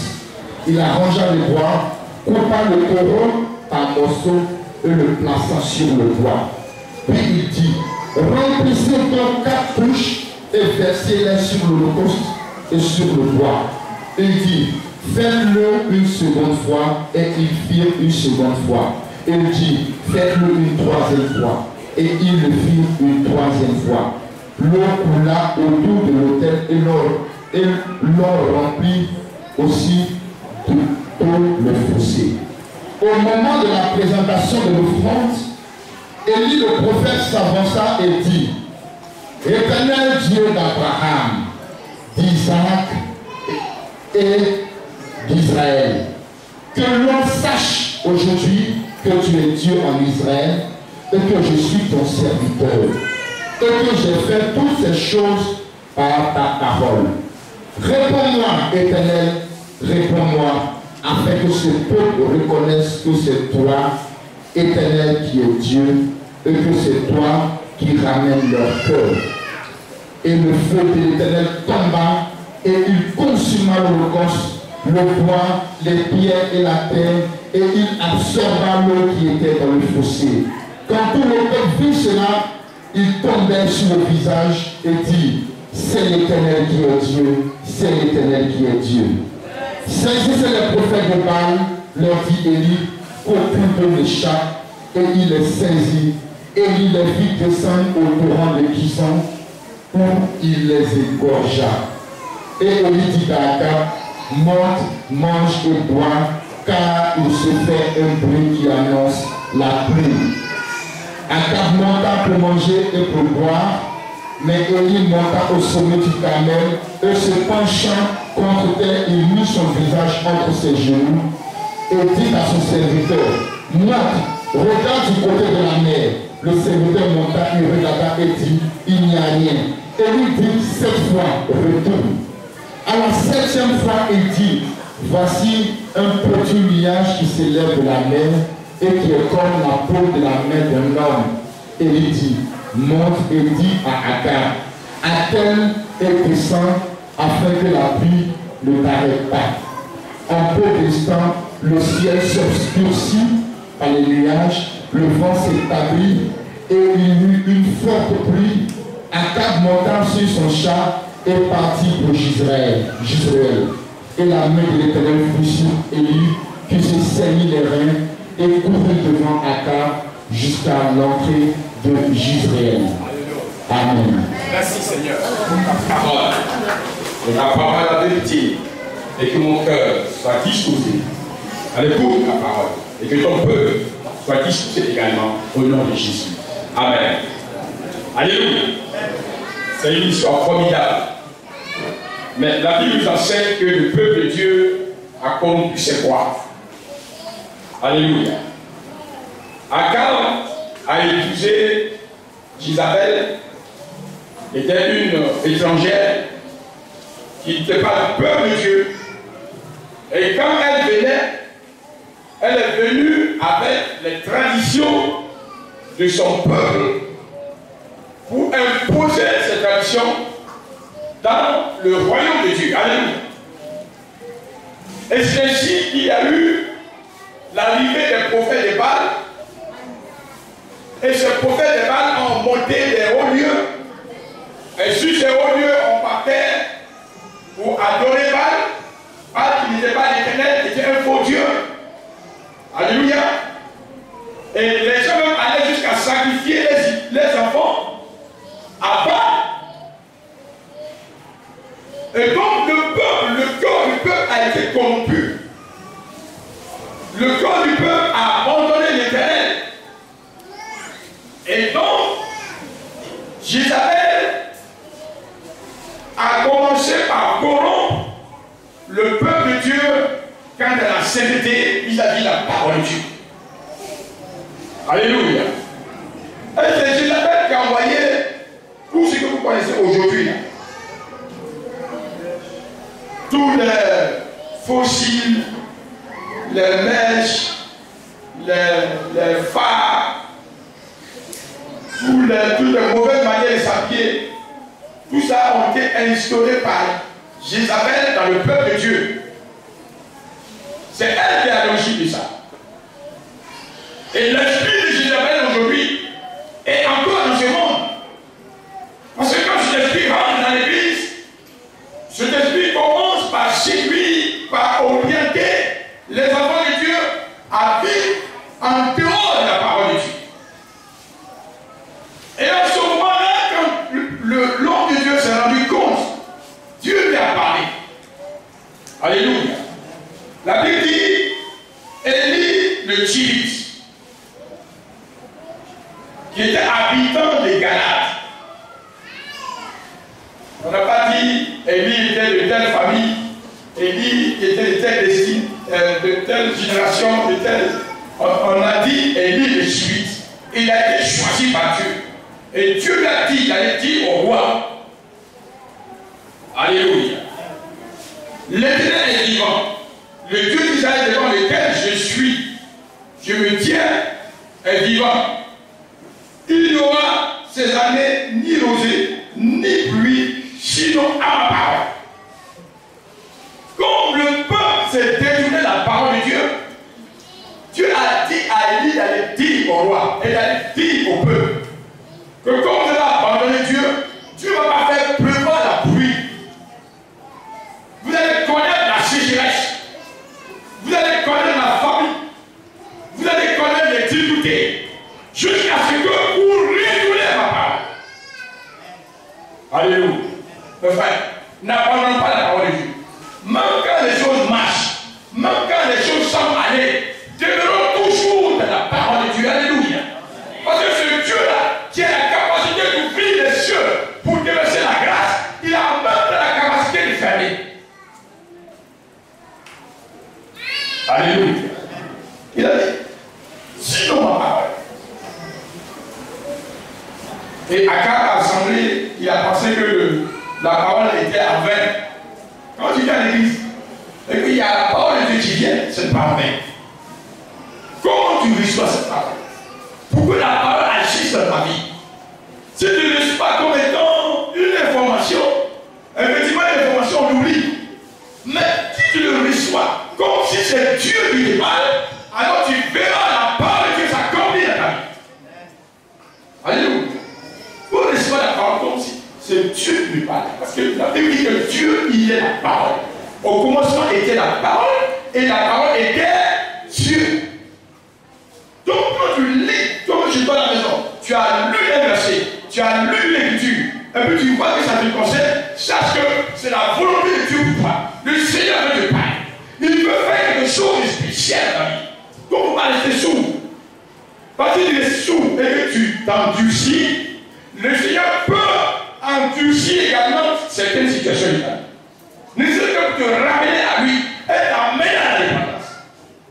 Speaker 5: Il arrangea le bois, coupa le taureau par morceaux et le plaça sur le bois. Puis il dit, remplissez donc 4 couches et versez-les sur l'holocauste et sur le bois. Il dit, faites-le une seconde fois, et ils firent une seconde fois. Il dit, faites-le une troisième fois, et ils le firent une troisième fois. L'eau coula autour de l'autel et l'eau remplit aussi tout le fossé. Au moment de la présentation de l'offrande, Élie le prophète s'avança et dit, Éternel Dieu d'Abraham, d'Isaac et d'Israël, que l'on sache aujourd'hui que tu es Dieu en Israël et que je suis ton serviteur et que j'ai fait toutes ces choses par ta parole. Réponds-moi, Éternel, réponds-moi, afin que ce peuple reconnaisse que c'est toi, Éternel, qui est Dieu, et que c'est toi qui ramène leur cœur. Et le feu de l'Éternel tomba, et il consuma l'holocauste, le bois, les pierres et la terre, et il absorba l'eau qui était dans le fossé. Quand tout le peuple vit cela, il tombait sur le visage et dit, c'est l'Éternel qui est Dieu, c'est l'Éternel qui est Dieu. Saisissez les prophètes de Baal, leur dit Élie, qu'aucun d'eux n'échappe, et il les saisit, et il les fit descendre au torrent de Kison, où il les égorgea. Et Élie dit à Akab, monte, mange et bois, car il se fait un bruit qui annonce la pluie. Akab monta pour manger et pour boire, mais Élie monta au sommet du Carmel, et se penchant contre terre, il mit son visage entre ses genoux, et dit à son serviteur, monte, regarde du côté de la mer. Le serviteur monta, il regarda et dit, il n'y a rien. Élie dit 7 fois, retourne. À la 7e fois, il dit, voici un petit nuage qui s'élève de la mer et qui est comme la peau de la main d'un homme. Et il dit, monte et dit à Akab, attelle et descend afin que la pluie ne t'arrête pas. En peu d'instants, le ciel s'obscurcit par les nuages, le vent s'établit et il y eut une forte pluie. Akab monta sur son char et partit pour Jezreel. Et la main de l'Éternel fut sur Élie, qui se saignit les reins et courut devant Akab jusqu'à l'entrée de Jezreel. Amen.
Speaker 1: Merci Seigneur pour ta parole. Et ta parole la vérité. Et que mon cœur soit disposé à l'écoute de ta parole. Et que ton peuple soit disposé également au nom de Jésus. Amen. Alléluia. C'est une histoire formidable. Mais la Bible nous enseigne que le peuple de Dieu a combattu ses rois. Alléluia. Akab a épousé Jézabel, était une étrangère qui n'était pas le peuple de Dieu. Et quand elle venait, elle est venue avec les traditions de son peuple pour imposer ces traditions dans le royaume de Dieu. Alléluia. Et c'est ainsi qu'il y a eu l'arrivée des prophètes de Baal. Et ces prophètes de Baal ont monté des hauts lieux. Et sur ces hauts lieux, on partait pour adorer Baal. Baal qui n'était pas l'Éternel, qui était un faux Dieu. Alléluia. Et les gens même allaient jusqu'à sacrifier les enfants à Baal. Et donc le cœur du peuple a été corrompu. Le cœur du peuple a abandonné l'Éternel. Jézabel a commencé par corrompre le peuple de Dieu quant à la sainteté vis-à-vis de la parole de Dieu. Alléluia. Et c'est Jézabel qui a envoyé tout ce que vous connaissez aujourd'hui. Tous les fossiles, les mèches, les phares, toutes les mauvaises manières de s'habiller, tout ça a été instauré par Jézabel dans le peuple de Dieu. C'est elle qui est à l'origine de ça. Et l'esprit de Jézabel aujourd'hui est encore dans ce monde. Parce que quand cet esprit rentre dans l'église, cet esprit commence par séduire, par orienter les enfants de Dieu à vivre en dehors de la parole de Dieu. Et à ce moment-là, quand l'homme de Dieu s'est rendu compte, Dieu lui a parlé. Alléluia. La Bible dit, Élie le Tishbite, qui était habitant des Galates. On n'a pas dit Élie était de telle famille, Élie était de telle destinée, de telle génération, de telle. On a dit Élie le Tishbite. Il a été choisi par Dieu. Et Dieu lui a dit, il allait dire au roi. Alléluia. L'Éternel est vivant. Le Dieu d'Israël devant lequel je suis, je me tiens, est vivant. Il n'y aura ces années ni rosée, ni pluie, sinon à ma parole. Comme le peuple s'est détourné de la parole de Dieu, Dieu a dit à Élie d'aller dire au roi et d'aller dire au peuple que comme vous avez abandonné Dieu, Dieu ne va pas faire pleuvoir la pluie. Vous allez connaître la sécheresse. Vous allez connaître la famine. Vous allez connaître les difficultés. Jusqu'à ce que vous retournez à ma parole. Alléluia. Mes frères, n'abandonnons pas la parole de Dieu. Même quand les choses marchent, même quand les choses semblent aller, demeurons toujours dans la parole de Dieu. Alléluia. Parce que ce Dieu-là, qui a la capacité d'ouvrir les cieux pour déverser la grâce, il a même la capacité de fermer. Alléluia. Il a dit, sinon ma parole. Et Akab a semblé, il a pensé que la parole était en vain. Quand tu viens à l'église, et qu'il y a la parole de Dieu qui vient, c'est pas en vain. Comment tu reçois cette parole? Pour que la parole agisse dans ta vie. Si tu ne reçois pas comme étant une information, effectivement l'information on l'oublie. Mais si tu le reçois comme si c'est Dieu qui te parle, alors tu verras la parole de Dieu s'accomplir dans ta vie. Alléluia. Vous recevez la parole comme si c'est Dieu qui lui parle. Parce que la Bible dit que Dieu, il est la parole. Au commencement était la parole, et la parole était Dieu. Donc quand tu lis, comme chez toi à la maison, tu as lu un verset, tu as lu l'écriture, et puis tu vois que ça te concerne, sache que c'est la volonté de Dieu pour toi. Le Seigneur veut te parler. Il veut faire quelque chose de spécial dans la vie. Donc on va rester sourd. Parce que tu es sourd et que tu t'endurcis, le Seigneur peut endurcir également certaines situations de ta vie. Ne serait que pour te ramener à lui et t'amener à la dépendance.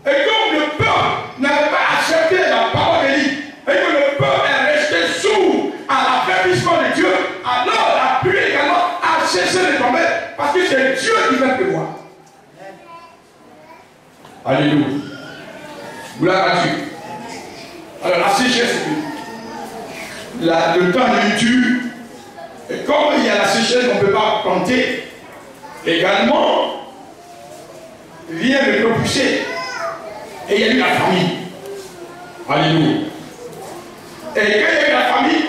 Speaker 1: Et comme le peuple n'avait pas accepté la parole de Dieu, et que le peuple est resté sourd à l'avertissement de Dieu, alors la pluie également a cessé de tomber, parce que c'est Dieu qui va pleuvoir. Alléluia. Gloire à Dieu. Alors la sécheresse, le temps de dur, et comme il y a la sécheresse qu'on ne peut pas compter, également, vient le repousser. Et il y a eu la famille. Alléluia. Et quand il y a eu la famille,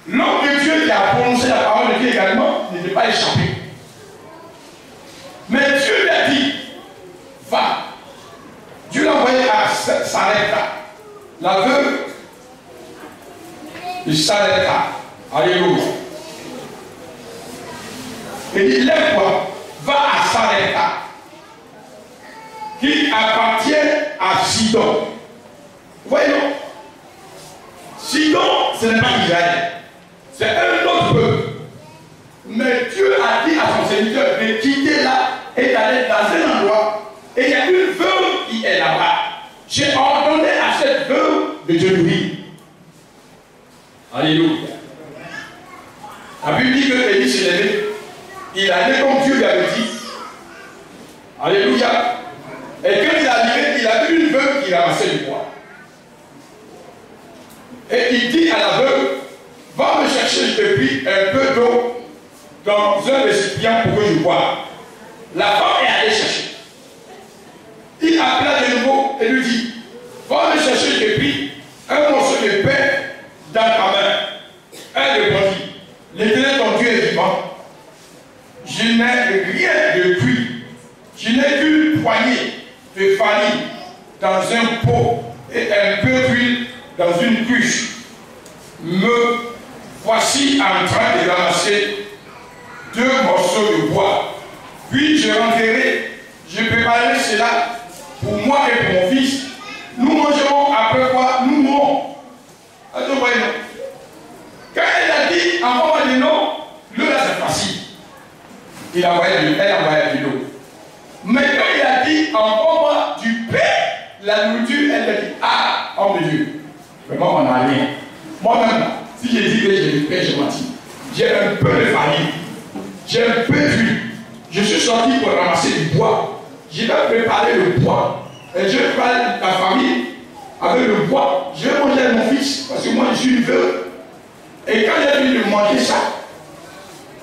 Speaker 1: l'homme de Dieu qui a prononcé la parole de Dieu également n'était pas échappé. Mais Dieu lui a dit, va. Dieu l'a envoyé à Sarepta, la veuve de Sarepta. Alléluia. Il dit, lève-toi, va à Sarepta, qui appartient à Sidon. Voyez-vous, Sidon, ce n'est pas Israël. C'est c'est un autre peuple. Mais Dieu a dit à son serviteur de quitter là et d'aller dans un endroit. Et il y a une veuve qui est là-bas. J'ai ordonné à cette veuve de te nourrir. Alléluia. La Bible dit que Élie s'est levé. Il a allé comme Dieu lui avait dit. Alléluia. Et quand il est arrivé, il a vu une veuve qui ramassait du bois. Et il dit à la veuve, va me chercher, je te prie, un peu d'eau dans un récipient pour que je boive. La femme est allée chercher. Il appela de nouveau et lui dit, va me chercher, je te prie, un morceau de pain dans ta main. Elle répondit, l'Éternel ton Dieu est vivant. Je n'ai rien de cuit. Je n'ai qu'une poignée de farine dans un pot et un peu d'huile dans une cruche. Me voici en train de ramasser 2 morceaux de bois. Puis je rentrerai, je préparerai cela pour moi et pour mon fils. Nous mangerons après quoi nous mourrons. Attends, voyez. Quand elle a dit en moment de non, l'eau là c'est facile. Elle envoyait de l'eau. Mais quand il a dit en moment du pain, la nourriture, elle a dit, ah, homme de Dieu, vraiment on n'a rien. Moi-même, si j'ai dit que j'ai du pain, j'ai menti. J'ai un peu de farine, j'ai un peu d'huile. Je suis sorti pour ramasser du bois. Je vais préparer le bois. Et je vais préparer la famille avec le bois. Je vais manger avec mon fils, parce que moi je suis une veuve. Et quand j'ai fini de manger ça,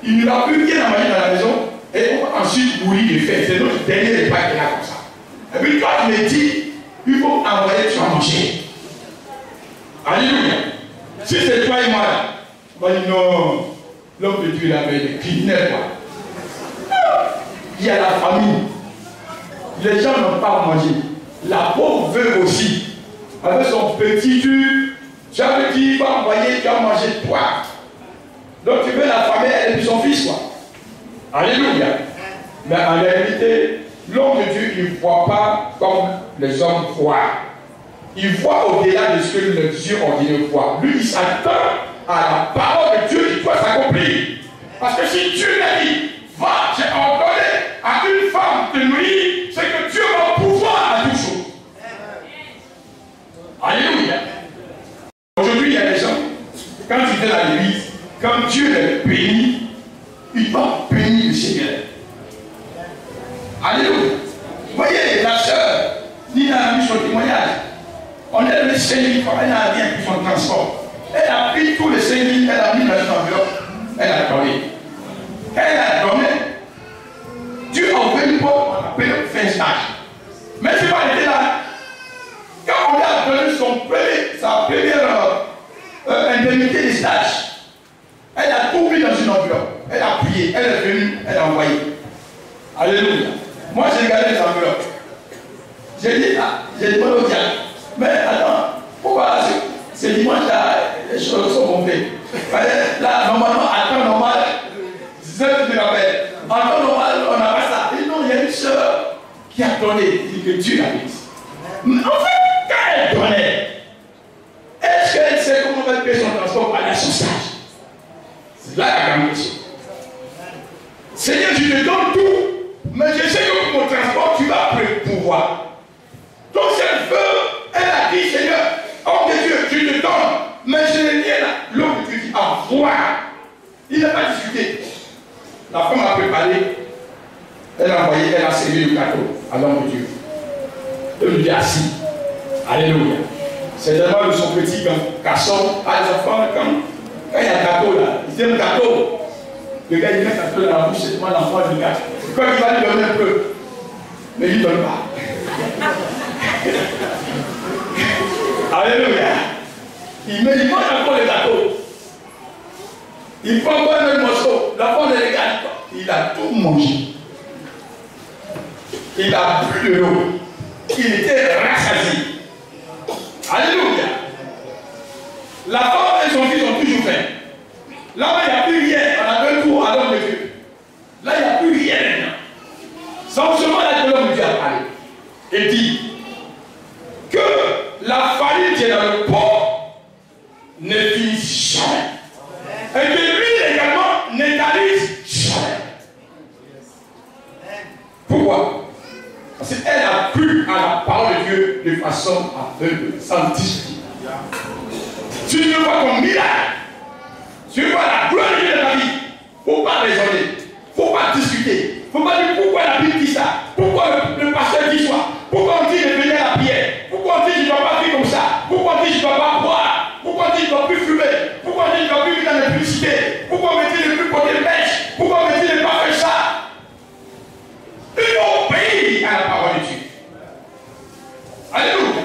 Speaker 1: il n'y aura plus rien à manger dans la maison. Et on va ensuite mourir de faim. C'est notre dernier repas qui est là comme ça. Et puis toi tu me dis, il faut envoyer, tu vas manger. Alléluia. Si c'est toi et moi là, on va dire non, l'homme de Dieu il avait des criminels quoi. Il y a la famille. Les gens n'ont pas mangé. La pauvre veuve aussi. Avec son petit tube, tu avais dit, il va envoyer, tu vas manger toi. Donc tu veux la famille et puis son fils quoi. Alléluia. Mais en réalité, l'homme de Dieu, il ne voit pas comme les hommes voient. Il voit au-delà de ce que le Dieu ordinaire voit. Lui, il s'attend à la parole de Dieu qui doit s'accomplir. Parce que si Dieu l'a dit, va, j'ai ordonné à une femme de nourrir, c'est que Dieu va pouvoir à toute chose. Alléluia. Aujourd'hui, il y a des gens, quand ils viennent à l'église, quand Dieu les bénit, il va bénir le Seigneur. Alléluia. Vous voyez, la sœur, Nina a mis son témoignage. On est le 5 000 francs, elle n'a rien pour son transport. Elle a pris tous les 5 000, elle a mis dans une enveloppe, elle a donné. Elle a donné. Dieu a ouvert une porte, on appelle fin stage. Mais c'est pas été là. Quand on lui a donné sa première indemnité de stage, elle a tout mis dans une enveloppe. Elle a prié, elle est venue, elle a envoyé. Alléluia. Moi j'ai regardé les enveloppes. J'ai dit, j'ai demandé au diable, mais attends, pourquoi ce dimanche là, les choses sont bombées? Là, normalement, à temps normal, je me rappelle, en temps normal, on n'a pas ça. Et non, il y a une soeur qui a donné, dit que Dieu l'a mis. Mais en fait, quand elle donnait, est-ce qu'elle sait comment elle paye son transport pour aller à son stage? C'est là la grande question. Seigneur, je te donne tout, mais je sais que pour mon transport, tu vas pouvoir. Donc cette veuve, elle a dit, Seigneur, homme de Dieu, je te donne, mais je n'ai rien là. L'homme de Dieu dit, voir. Il n'a pas discuté. La femme a préparé, elle a envoyé, elle a servi le gâteau à l'homme de Dieu. Elle lui dit assis. Alléluia. C'est tellement de son petit garçon à les enfants, quand il y a le gâteau là, il aime le gâteau. Le gars il met le gâteau dans la bouche, c'est moi l'enfant du gâteau. Quand il va lui donner un peu, mais il ne donne pas. Alléluia. Il mange encore le gâteau. Il prend pas le même morceau. L'enfant de gâteau, il a tout mangé. Il a bu de l'eau. Il était rassasié. Alléluia. La femme et son fils ont toujours faim. Là-bas, il n'y a plus rien. On a fait le tour à l'homme de Dieu. Là, il n'y a plus rien maintenant. Sans seulement là que l'homme de Dieu a parlé. Et dit que la farine qui est dans le pot ne finisse jamais. Et que façon aveugle, sans discipline. Si tu veux voir ton miracle, si tu veux voir la gloire de Dieu dans ta vie, il ne faut pas raisonner, il ne faut pas discuter, il ne faut pas dire pourquoi la Bible dit ça, pourquoi le pasteur dit ça, pourquoi on dit de venir à la prière, pourquoi on dit je ne dois pas vivre comme ça, pourquoi on dit je ne dois pas boire, pourquoi on dit je ne dois plus fumer, pourquoi on dit je ne dois plus vivre dans la publicité, pourquoi on me dit de ne plus porter le mèche, pourquoi on me dit de ne pas faire ça. Il faut obéir à la parole de Dieu. Alléluia.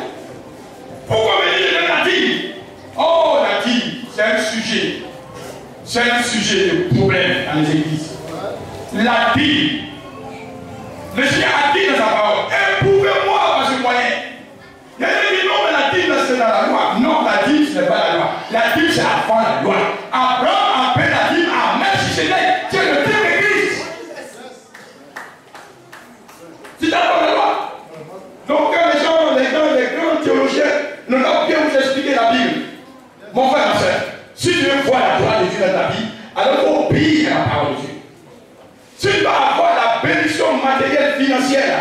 Speaker 1: Pourquoi on me dit de donner la dîme? Oh, la dîme, c'est un sujet. C'est un sujet de problème dans les églises. La dîme. Le Seigneur a dit dans sa parole, éprouvez-moi par ce moyen. Il y a des qui disent non, mais la dîme, c'est dans la loi. Non, la dîme, ce n'est pas la loi. La dîme, c'est avant la loi. Abraham a payé la dîme à Melchisedec, qui est le Dieu de l'Église. C'est d'abord la loi. Donc, quand les grands théologiens ne doivent bien vous expliquer la Bible, mon frère, ma soeur, si tu veux voir la gloire de Dieu dans ta vie, alors il faut obéir à la parole de Dieu. Si tu vas avoir la bénédiction matérielle financière,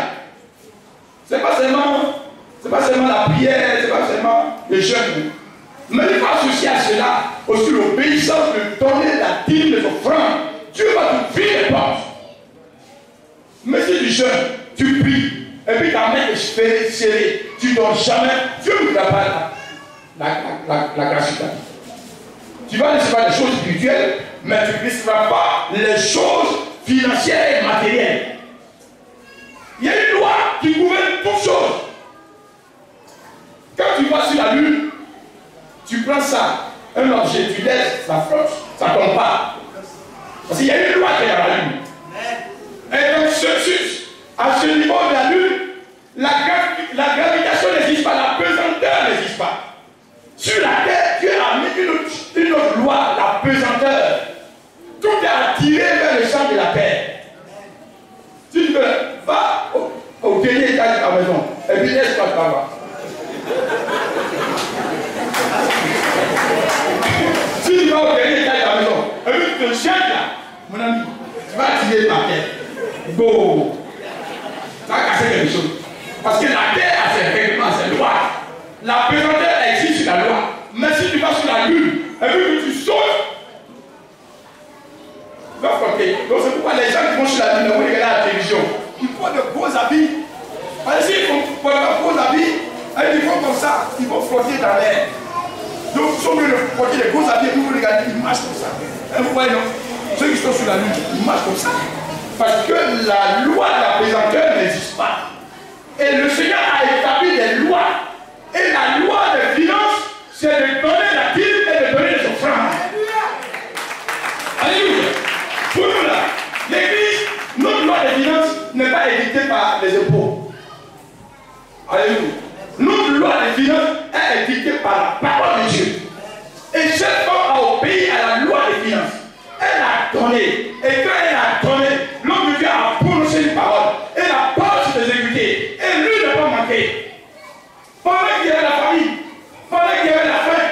Speaker 1: ce n'est pas seulement la prière, ce n'est pas seulement le jeûne. Mais il faut associer à cela aussi l'obéissance de donner la dîme de ton frère. Dieu va t'ouvrir les portes. Mais si tu jeûnes, tu pries, et puis ta main est serrée, tu ne donnes jamais, Dieu ne voudra pas la grâce de ta vie. Tu vas recevoir des choses spirituelles, mais tu ne recevras pas les choses financières et matérielles. Il y a une loi qui gouverne toutes choses. Quand tu vas sur la lune, tu prends ça, un objet, tu laisses, ça flotte, ça ne tombe pas. Parce qu'il y a une loi qui est dans la lune. Et donc, à ce niveau de la lune, la gravitation n'existe pas, la pesanteur n'existe pas. Sur la terre, Dieu a mis une autre loi, la pesanteur. Tout est attiré vers le champ de la terre. Si tu veux, va au dernier étage de ta maison, et puis laisse-toi te voir. Si tu vas au dernier étage de ta maison, et puis tu te jettes là, mon ami, tu vas attirer ta terre. Go! Ça va casser quelque chose. Parce que la terre a ses règlements, ses lois. La pesanteur existe sur la loi. Mais si tu vas sur la lune, et puis que tu sautes, tu vas frotter. Donc c'est pourquoi les gens qui vont sur la lune, vous regardez la télévision, ils portent de gros habits. Parce qu'ils portent de gros habits, et ils vont comme ça, ils vont flotter dans l'air. Donc ils sont venus de porter des gros habits, et vous regardez, ils marchent comme ça. Et vous voyez, non? Ceux qui sont sur la lune, ils marchent comme ça. Parce que la loi de la pesanteur n'existe pas. Et le Seigneur a établi des lois. Et la loi des finances, c'est de donner la dîme et de donner les offrandes. Alléluia. Pour nous là, l'Église, notre loi des finances n'est pas édictée par les impôts. Alléluia. Notre loi des finances est édictée par la parole de Dieu. Et chaque femme a obéi à la loi des finances. Elle a donné. Et quand elle a donné, l'homme de Dieu a prononcé une parole. Et la parole s'est exécutée. Et lui n'a pas manqué. Pendant qu'il y avait la famille, pendant qu'il y avait la faim,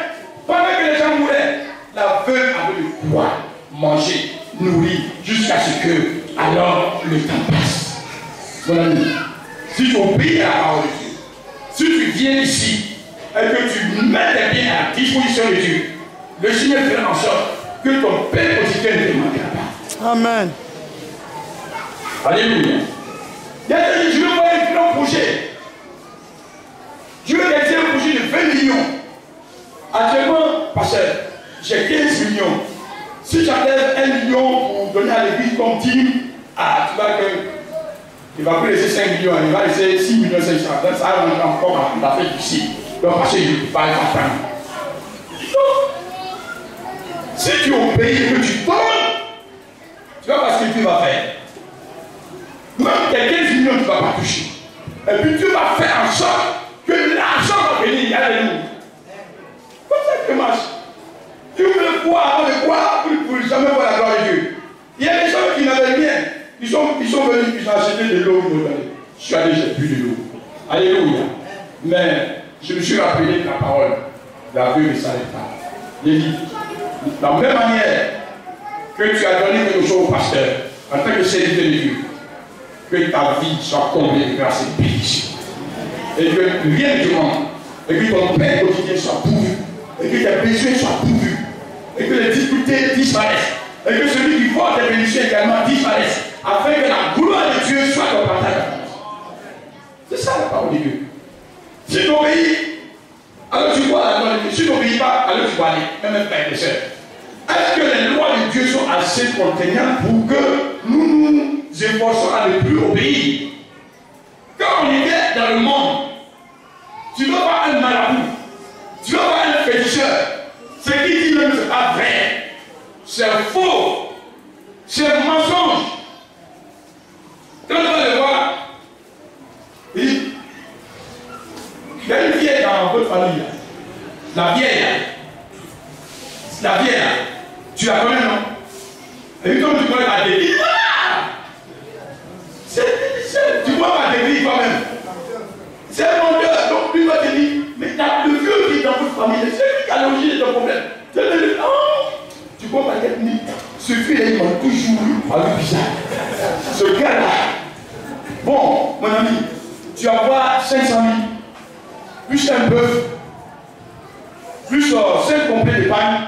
Speaker 1: pendant que les gens mouraient, la veuve avait de quoi manger, nourrir, jusqu'à ce que, alors, le temps passe. Mon ami, si tu obéis à la parole de Dieu, si tu viens ici, et que tu mets tes biens à la disposition de Dieu, le Seigneur fera en sorte que ton Père quotidien ne te manquera pas.
Speaker 3: Amen.
Speaker 1: Alléluia. Il y a des gens qui veulent voir un grand projet. Je veux réaliser un projet de 20 millions. Actuellement, pasteur, j'ai 15 millions. Si j'enlève 1 million pour donner à l'église comme dîme, tu vois que il va plus laisser 5 millions, il va laisser 6 millions 500. Donc ça va encore la fête ici. Donc parce que je ne peux pas être en train. Si tu obéis et que tu donnes, tu vas voir ce que Dieu va faire. Même tes 15 millions, tu ne vas pas toucher. Et puis Dieu va faire en sorte que l'argent va venir. Alléluia. Comme ça que marche. Tu veux le voir avant de croire pour jamais voir la gloire de Dieu. Il y a des gens qui n'avaient rien. Ils sont venus, ils ont acheté de l'eau. Je suis allé, j'ai bu de l'eau. Alléluia. Mais je me suis rappelé de la parole de la veuve de Sarepta. Il dit, de la même manière que tu as donné quelque chose au pasteur, en tant que serviteur de Dieu, que ta vie soit comblée grâce et bénédiction. et que rien ne te manque, et que ton pain quotidien soit pourvu, et que tes besoins soient pourvus, et que les difficultés disparaissent, et que celui qui vole tes bénédictions également disparaisse, afin que la gloire de Dieu soit ton partage. C'est ça la parole de Dieu. Si tu obéis, alors tu vois la gloire de Dieu. Si tu n'obéis pas, alors tu vas aller, même frère et sœurs. Est-ce que les lois de Dieu sont assez contraignantes pour que nous nous efforçons à ne plus obéir? Quand on était dans le monde, tu ne veux pas un marabout, tu ne veux pas un féticheur. Ce qui dit même, ce n'est pas vrai. C'est faux. C'est un mensonge. Quand on va le voir, il y a une vieille dans votre famille. La vieille. Tu la connais, non? Et puis comme tu connais la dévie, tu vois ma dévie toi-même. C'est un menteur. Donc lui va te dire, mais le vieux qui est dans votre famille, c'est lui qui a l'origine de ton problème. Tu vois ma technique. Ce vieux-là, il m'a toujours eu à le bizarre. Ce gars-là. Bon, mon ami, tu vas voir 500 000, plus un bœuf, plus 5 complets d'épargne.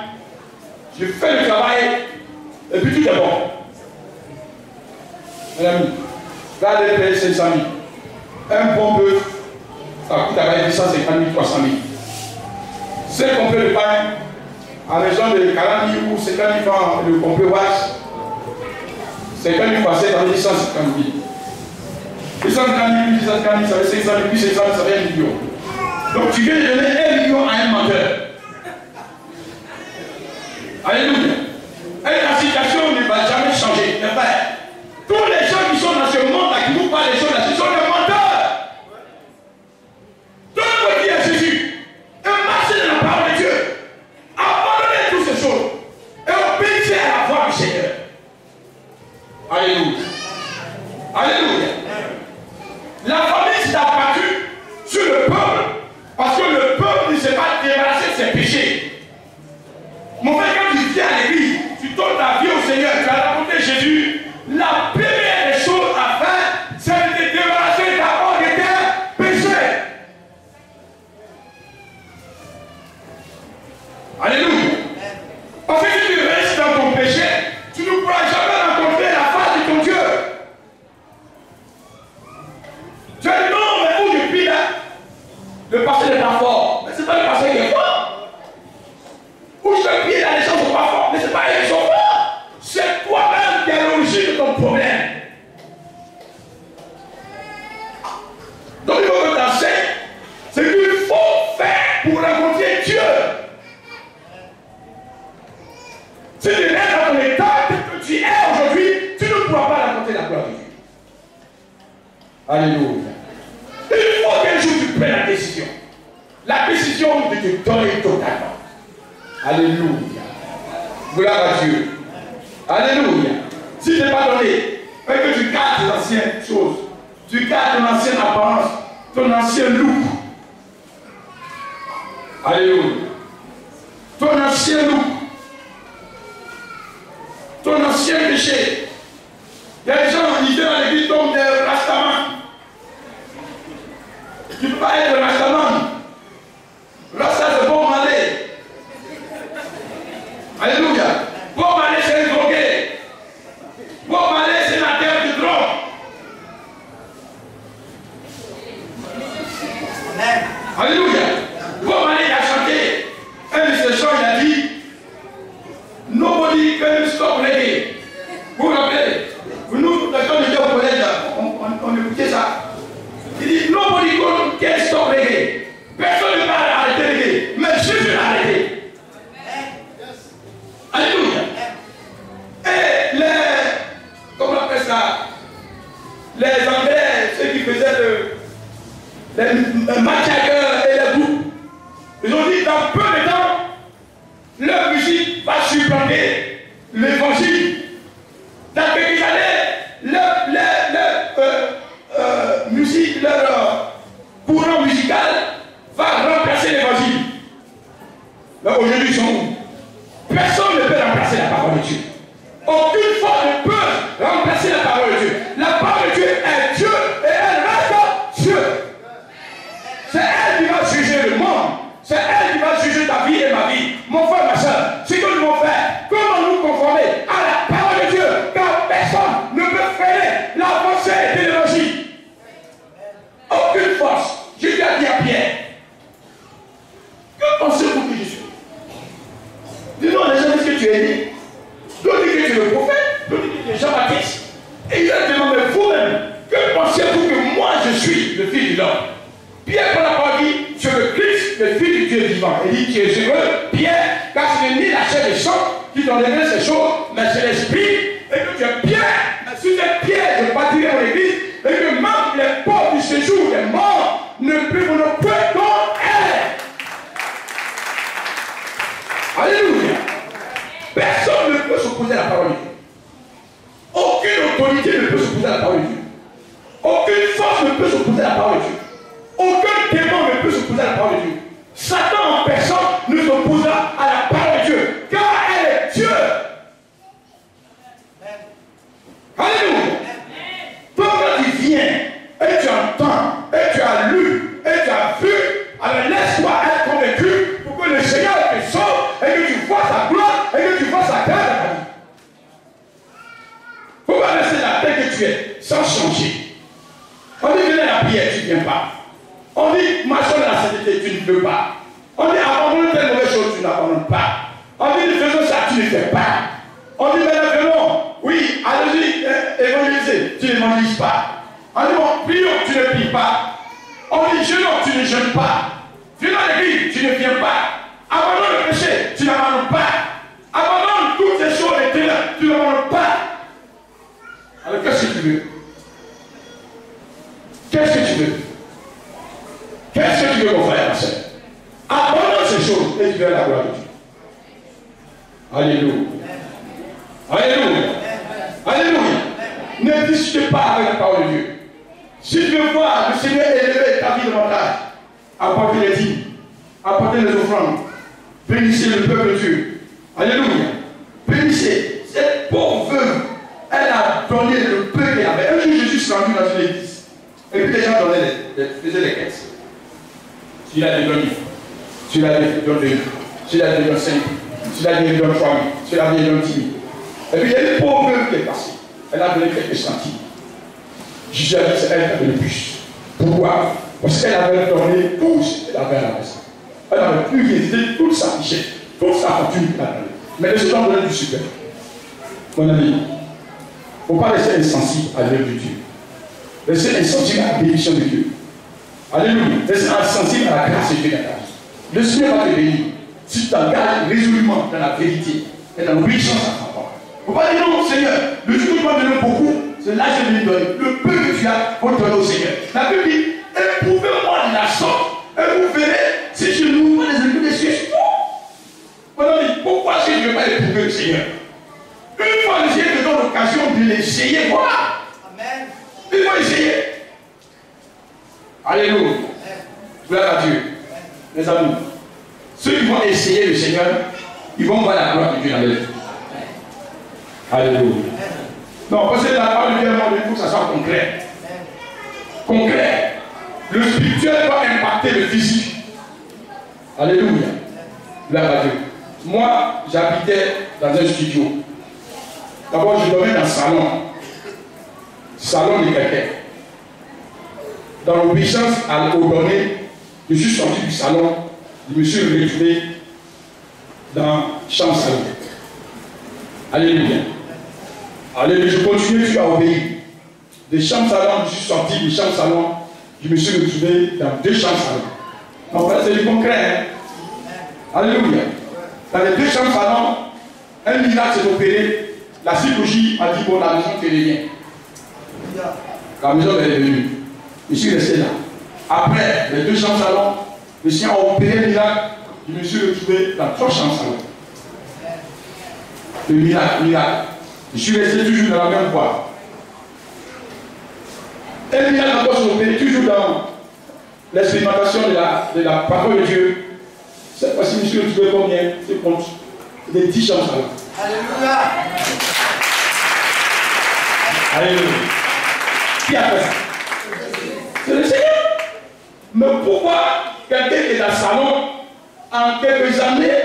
Speaker 1: Je fais le travail et puis tout est bon. Mon ami, là, les payer 500 000. Un bon bœuf, ça coûte à 250 000, 300 000. 5 complets d'épargne, à raison de 40 000 ou 50 000 francs, le complet wash, 50 000 fois 7, ça veut dire 150 000. 250 000, 250 000, ça fait 500 000, puis 500 000, ça fait 1 million. Donc tu viens de donner 1 million à un menteur. Alléluia. Et la situation ne va jamais changer. Mais frère, tous les gens qui sont dans ce monde-là, qui vous parlent des choses là, ce sont des menteurs. Donnez-moi qui est Jésus. Et marchez dans la parole de Dieu. Abandonnez toutes ces choses. Et obéissez à la voix du Seigneur. Alléluia. Alléluia. La famille s'est abattue sur le peuple parce que le peuple ne s'est pas débarrassé de ses péchés. Mon frère, quand tu viens à l'église, tu donnes ta vie au Seigneur, tu as rencontré Jésus, la première des choses à faire, c'est de te débarrasser d'abord de tes péchés. Alléluia. Parce que si tu restes dans ton péché, tu ne pourras jamais rencontrer la face de ton Dieu. Tu as dit non, mais où je prie là, le pasteur n'est pas fort. Mais ce n'est pas le pasteur qui est fort. Où je peux prier là, les gens ne sont pas forts. Mais ce n'est pas eux qui sont forts. C'est toi-même qui es l'origine de ton problème. Donc il faut que tu enseignes ce qu'il faut faire pour rencontrer Dieu. Si tu restes dans ton état que tu es aujourd'hui, tu ne pourras pas rencontrer la gloire de Dieu. Alléluia. Il faut qu'un jour tu prennes la décision. La décision de te donner totalement. Alléluia. Gloire à Dieu. Alléluia. Si tu n'es pas donné, et que tu gardes tes anciennes choses, tu gardes ton ancienne apparence, ton ancien look. Alléluia. Ton ancien look. Ton ancien péché. Il y a des gens qui disent dans l'église tombent des rastamans. Tu ne peux pas être un rastaman. Rasta c'est bon malais. Alléluia. Bon malais c'est un drogué. Bon malais c'est la terre de drogue. Alléluia. Bon malais il a chanté. Un de ses chants il a dit nobody can stop reggae. Vous vous rappelez? Nous, quand on était au collège, on écoutait ça. Il dit nobody can stop reggae. Personne ne va arrêter reggae. Mais Jésus l'a arrêté. Alléluia. Et comment on appelle ça? Les Anglais, ceux qui faisaient le massacre et les groupes, ils ont dit dans peu de temps, leur musique va supplanter l'évangile. Dans quelques années, leur musique, leur courant musical va remplacer l'évangile. Mais aujourd'hui, ils sont où? Personne ne peut remplacer la parole de Dieu. Aucune force ne peut remplacer la parole de Dieu. La parole de Dieu est Dieu et elle reste Dieu. enlever ces choses, mais c'est l'esprit, et que tu es pierre, mais sur cette pierre, je bâtirai mon église, et que même les portes du séjour des morts ne peuvent nous point contre elle. Alléluia. Personne ne peut s'opposer à la parole de Dieu. Aucune autorité ne peut s'opposer à la parole de Dieu. Aucune force ne peut s'opposer à la parole de Dieu. Aucun démon ne peut s'opposer à la parole de Dieu. Satan en personne ne s'opposera à la parole de Dieu, car elle est Dieu. Alléluia. Donc quand tu viens et tu entends, et tu as lu, et tu as vu, alors laisse-toi être convaincu pour que le Seigneur te sauve et que tu vois sa gloire et que tu vois sa grâce dans ta vie. Il ne faut pas rester la tête que tu es sans changer. On dit venez à la prière, tu ne viens pas. On dit marchons dans la sainteté, tu ne veux pas. On dit abandonne telle mauvaise chose, tu n'abandonnes pas. On dit faisons ça, tu ne fais pas. On dit maintenant venons, oui, allez-y, évangéliser, tu n'évangélises pas. On dit bon, prions, tu ne pries pas. On dit jeûnons, tu ne jeûnes pas. Viens dans l'église, tu ne viens pas. Abandonne le péché, tu n'abandonnes pas. Abandonne toutes ces choses et tu n'abandonnes pas. Alors qu'est-ce que tu veux? Qu'est-ce que tu veux? Qu'est-ce que tu veux, mon frère, ma soeur? Abandonne ces choses et tu verras la gloire de Dieu. Alléluia. Alléluia. Alléluia. Ne discutez pas avec la parole de Dieu. Si tu veux voir le Seigneur élever ta vie davantage, apportez les dîmes, apportez les offrandes, bénissez le peuple de Dieu. Alléluia. Bénissez. Cette pauvre veuve, elle a donné le peu qu'elle avait. Un jour, Jésus s'est rendu dans une église. Et puis les gens faisaient les caisses. S'il a des dons 10, s'il a des dons 2, s'il a des dons 5, s'il a des dons 3 000, s'il a des dons 10 000. Et puis il y a une pauvre veuve qui est passée. Elle a donné quelques centimes. Jésus a dit c'est elle qui a donné plus. Pourquoi? Parce qu'elle avait donné tout ce qu'elle avait à la maison. Elle n'avait plus hésité toute sa richesse, toute sa fortune qu'elle a donnée. Mais le Seigneur donnait du super. Mon ami, il ne faut pas rester insensible à l'œuvre de Dieu. Restez insensible à la bénédiction de Dieu. Alléluia. Restez insensible à la grâce de Dieu dans ta vie. Le Seigneur va te bénir. Si tu t'engages résolument dans la vérité et dans l'obéissance à ta parole. Il ne faut pas dire non, Seigneur, le jour où tu m'as donné beaucoup, c'est là que je vais te donner. Le peu que tu as, faut donner au Seigneur. La Bible dit, éprouvez-moi de la sorte, et vous verrez si je n'ouvre pas les écluses des cieux. Mon ami, pourquoi est-ce que je ne vais pas éprouver le Seigneur? Une fois le Seigneur te donne l'occasion de l'essayer, voilà. Amen. Il faut essayer. Alléluia. Gloire à Dieu. Mes amis, ceux qui vont essayer le Seigneur, ils vont voir la gloire de Dieu dans leur vie. Alléluia. Non, parce que la parole de Dieu, il faut que ça soit concret. Concret. Le spirituel doit impacter le physique. Alléluia. Gloire à Dieu. Moi, j'habitais dans un studio. D'abord, je dormais dans le salon. Salon de quelqu'un. Dans l'obéissance aux données, je suis sorti du salon, je me suis retrouvé dans le champ salon. Alléluia. Alléluia. Je continue, je suis obéi. Des chambres salon, je suis sorti du champ salon, je me suis retrouvé dans 2 chambres salon. En fait, c'est du concret. Hein? Alléluia. Dans les 2 chambres salon, un miracle s'est opéré. La chirurgie a dit bon, la maison te revient. La maison est revenue. Je suis resté là. Après les 2 chambres salon, le Seigneur a opéré le miracle. Je me suis retrouvé dans 3 chambres salon. Le miracle. Je suis resté toujours dans la même voie. Et le miracle encore s'est opéré toujours dans l'expérimentation de la parole de Dieu. Cette fois-ci, je me suis retrouvé combien? C'est compte. Des 10 chambres salon. Alléluia. Alléluia. Qui a fait ça? C'est le Seigneur. Mais pourquoi quelqu'un qui est dans le salon, en quelques années,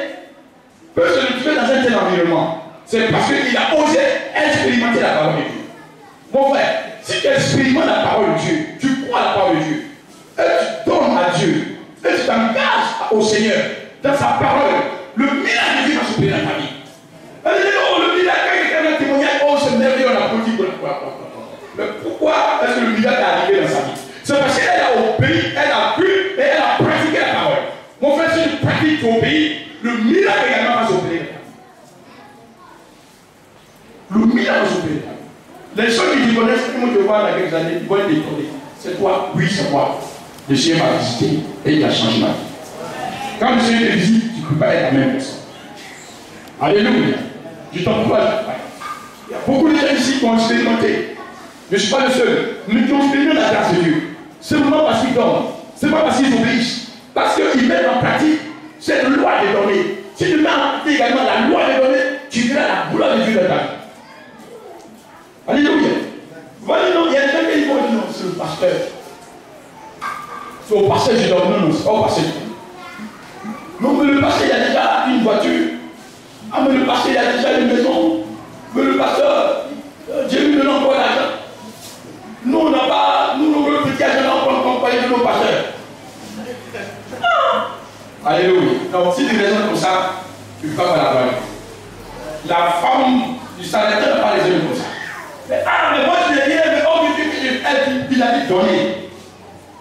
Speaker 1: peut se retrouver dans un tel environnement? C'est parce qu'il a osé expérimenter la parole de Dieu. Mon frère, si tu expérimentes la parole de Dieu, tu crois à la parole de Dieu, et tu donnes à Dieu, et tu t'engages au Seigneur dans sa parole, le miracle de Dieu va s'opérer dans ta vie. Elle dit, oh, le miracle, quand quelqu'un a témoigné, oh, c'est merveilleux, on a politique, mais pourquoi est-ce que le miracle est arrivé dans sa vie? C'est parce qu'elle a obéi, elle a cru et elle a pratiqué la parole. Mon frère, si tu pratiques, tu obéis, le miracle également va s'opérer. Les gens qui te connaissent, qui vont te voir dans quelques années, ils vont te détourner. C'est toi, oui, c'est moi. Le Seigneur m'a visité et il a changé ma vie. Quand le Seigneur te visite, tu ne peux pas être la même personne. Alléluia. Je t'encourage. Il y a beaucoup de gens ici qui ont expérimenté. Je ne suis pas le seul. Mais qui ont expérimenté la grâce de Dieu. Seulement parce qu'ils dorment. C'est pas parce qu'ils obéissent. Parce qu'ils mettent en pratique cette loi des données. Si tu mets en pratique également la loi des données, tu verras la gloire de Dieu dans ta vie. Alléluia. Voilà, non, il y a des gens qui vont dire non, c'est le pasteur. C'est au pasteur que je dors. Non, non, c'est pas au pasteur. Non, mais le pasteur, il a déjà une voiture. Ah, mais le pasteur, il a déjà une maison. Mais le pasteur, Dieu lui donne encore l'argent. Nous, on n'a pas, nous, nos petits agents, on n'a pas de nos pasteurs. Alléluia. Donc, si tu raisonnes comme ça, tu ne peux pas la voir. La femme du Samaritain n'a pas raisonné comme ça. Mais, mais moi, je l'ai dit, mais oh, elle, il a dit donner.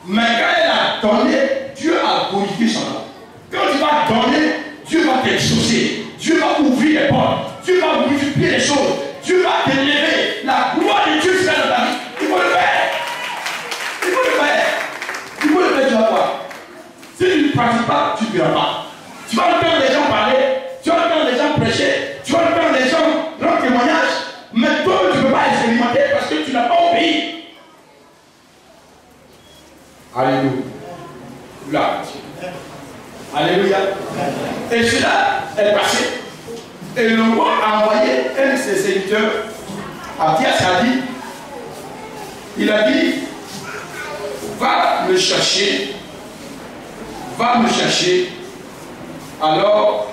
Speaker 1: Mais quand elle a donné, Dieu a glorifié son nom. Quand tu vas donner, Dieu va t'exaucer. Dieu va ouvrir les portes. Dieu va multiplier les choses. Dieu va t'élever. La gloire de Dieu sera dans ta vie. Il faut le faire. Il faut le faire. Il faut le faire, tu vas voir. Si tu ne pratiques pas, tu ne verras pas. Tu vas entendre les gens parler. Tu vas entendre les gens prêcher. Tu vas entendre les gens rendre témoignage. Mais toi, tu ne peux pas expérimenter parce que tu n'as pas obéi. Alléluia. Là. Alléluia. Et cela est passé. Et le roi a envoyé un de ses serviteurs à Tiasadi. Il a dit, va me chercher. Va me chercher. Alors,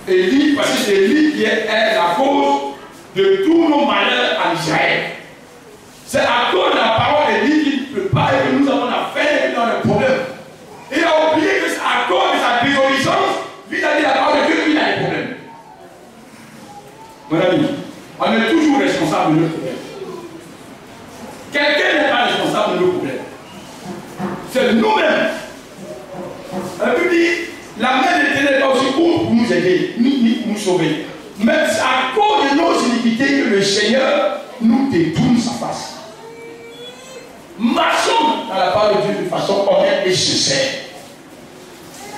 Speaker 1: Élie, parce que c'est Élie qui est la cause de tous nos malheurs en Israël. C'est à cause de la parole d'Élie qu'il ne peut pas et que nous avons affaire dans le problème. Il a oublié que c'est à cause de sa désobéissance vis-à-vis de la parole de Dieu qu'il a des problèmes. Mon ami, on est toujours responsable de nos problèmes. Quelqu'un n'est pas responsable de nos problèmes. C'est nous-mêmes. La Bible dit, la main de l'Éternel n'est pas aussi courte pour nous aider, ni pour nous sauver. Mais c'est à cause de nos iniquités que le Seigneur nous détourne sa face. Marchons dans la parole de Dieu de façon honnête et sincère.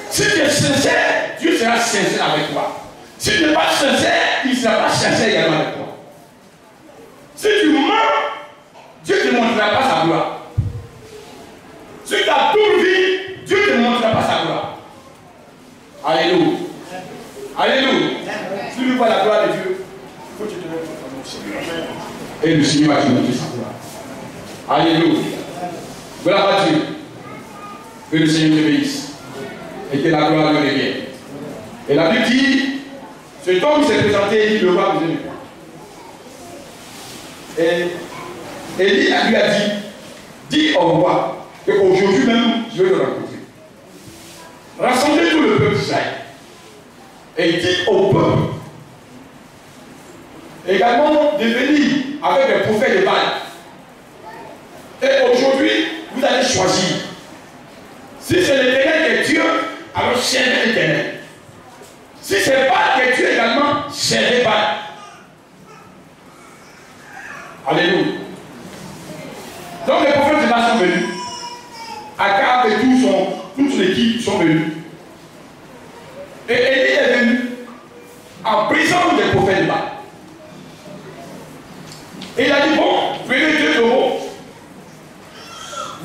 Speaker 1: Si tu es sincère, Dieu sera sincère avec toi. Si tu n'es pas sincère, il ne sera pas sincère également avec toi. Si tu mens, Dieu ne te montrera pas sa gloire. Si tu as tout vu, Dieu ne te montrera pas sa gloire. Alléluia. Alléluia. Si tu vois la gloire de Dieu, il faut que tu te mettes au Seigneur. Et le Seigneur va te montrer sa gloire. Alléluia. Gloire à Dieu. Que le Seigneur te bénisse. Et que la gloire lui revienne. Et la Bible dit, cet homme s'est présenté et dit, le roi vous aime quoi. Et Élie lui a dit, dis au roi qu'aujourd'hui même, je vais le rencontrer. Rassemblez tout le peuple d'Israël. Et dit au peuple, également de venir avec les prophètes de Baal. Et aujourd'hui, vous allez choisir. Si c'est l'Éternel qui est Dieu, alors servez l'Éternel. Si c'est Baal qui est Dieu également, servez Baal. Alléluia. Donc les prophètes de Baal sont venus. Akab et toute son équipe sont venus. Et Élie est venu en présence des prophètes de Baal. Et il a dit, bon, venez 2 euros.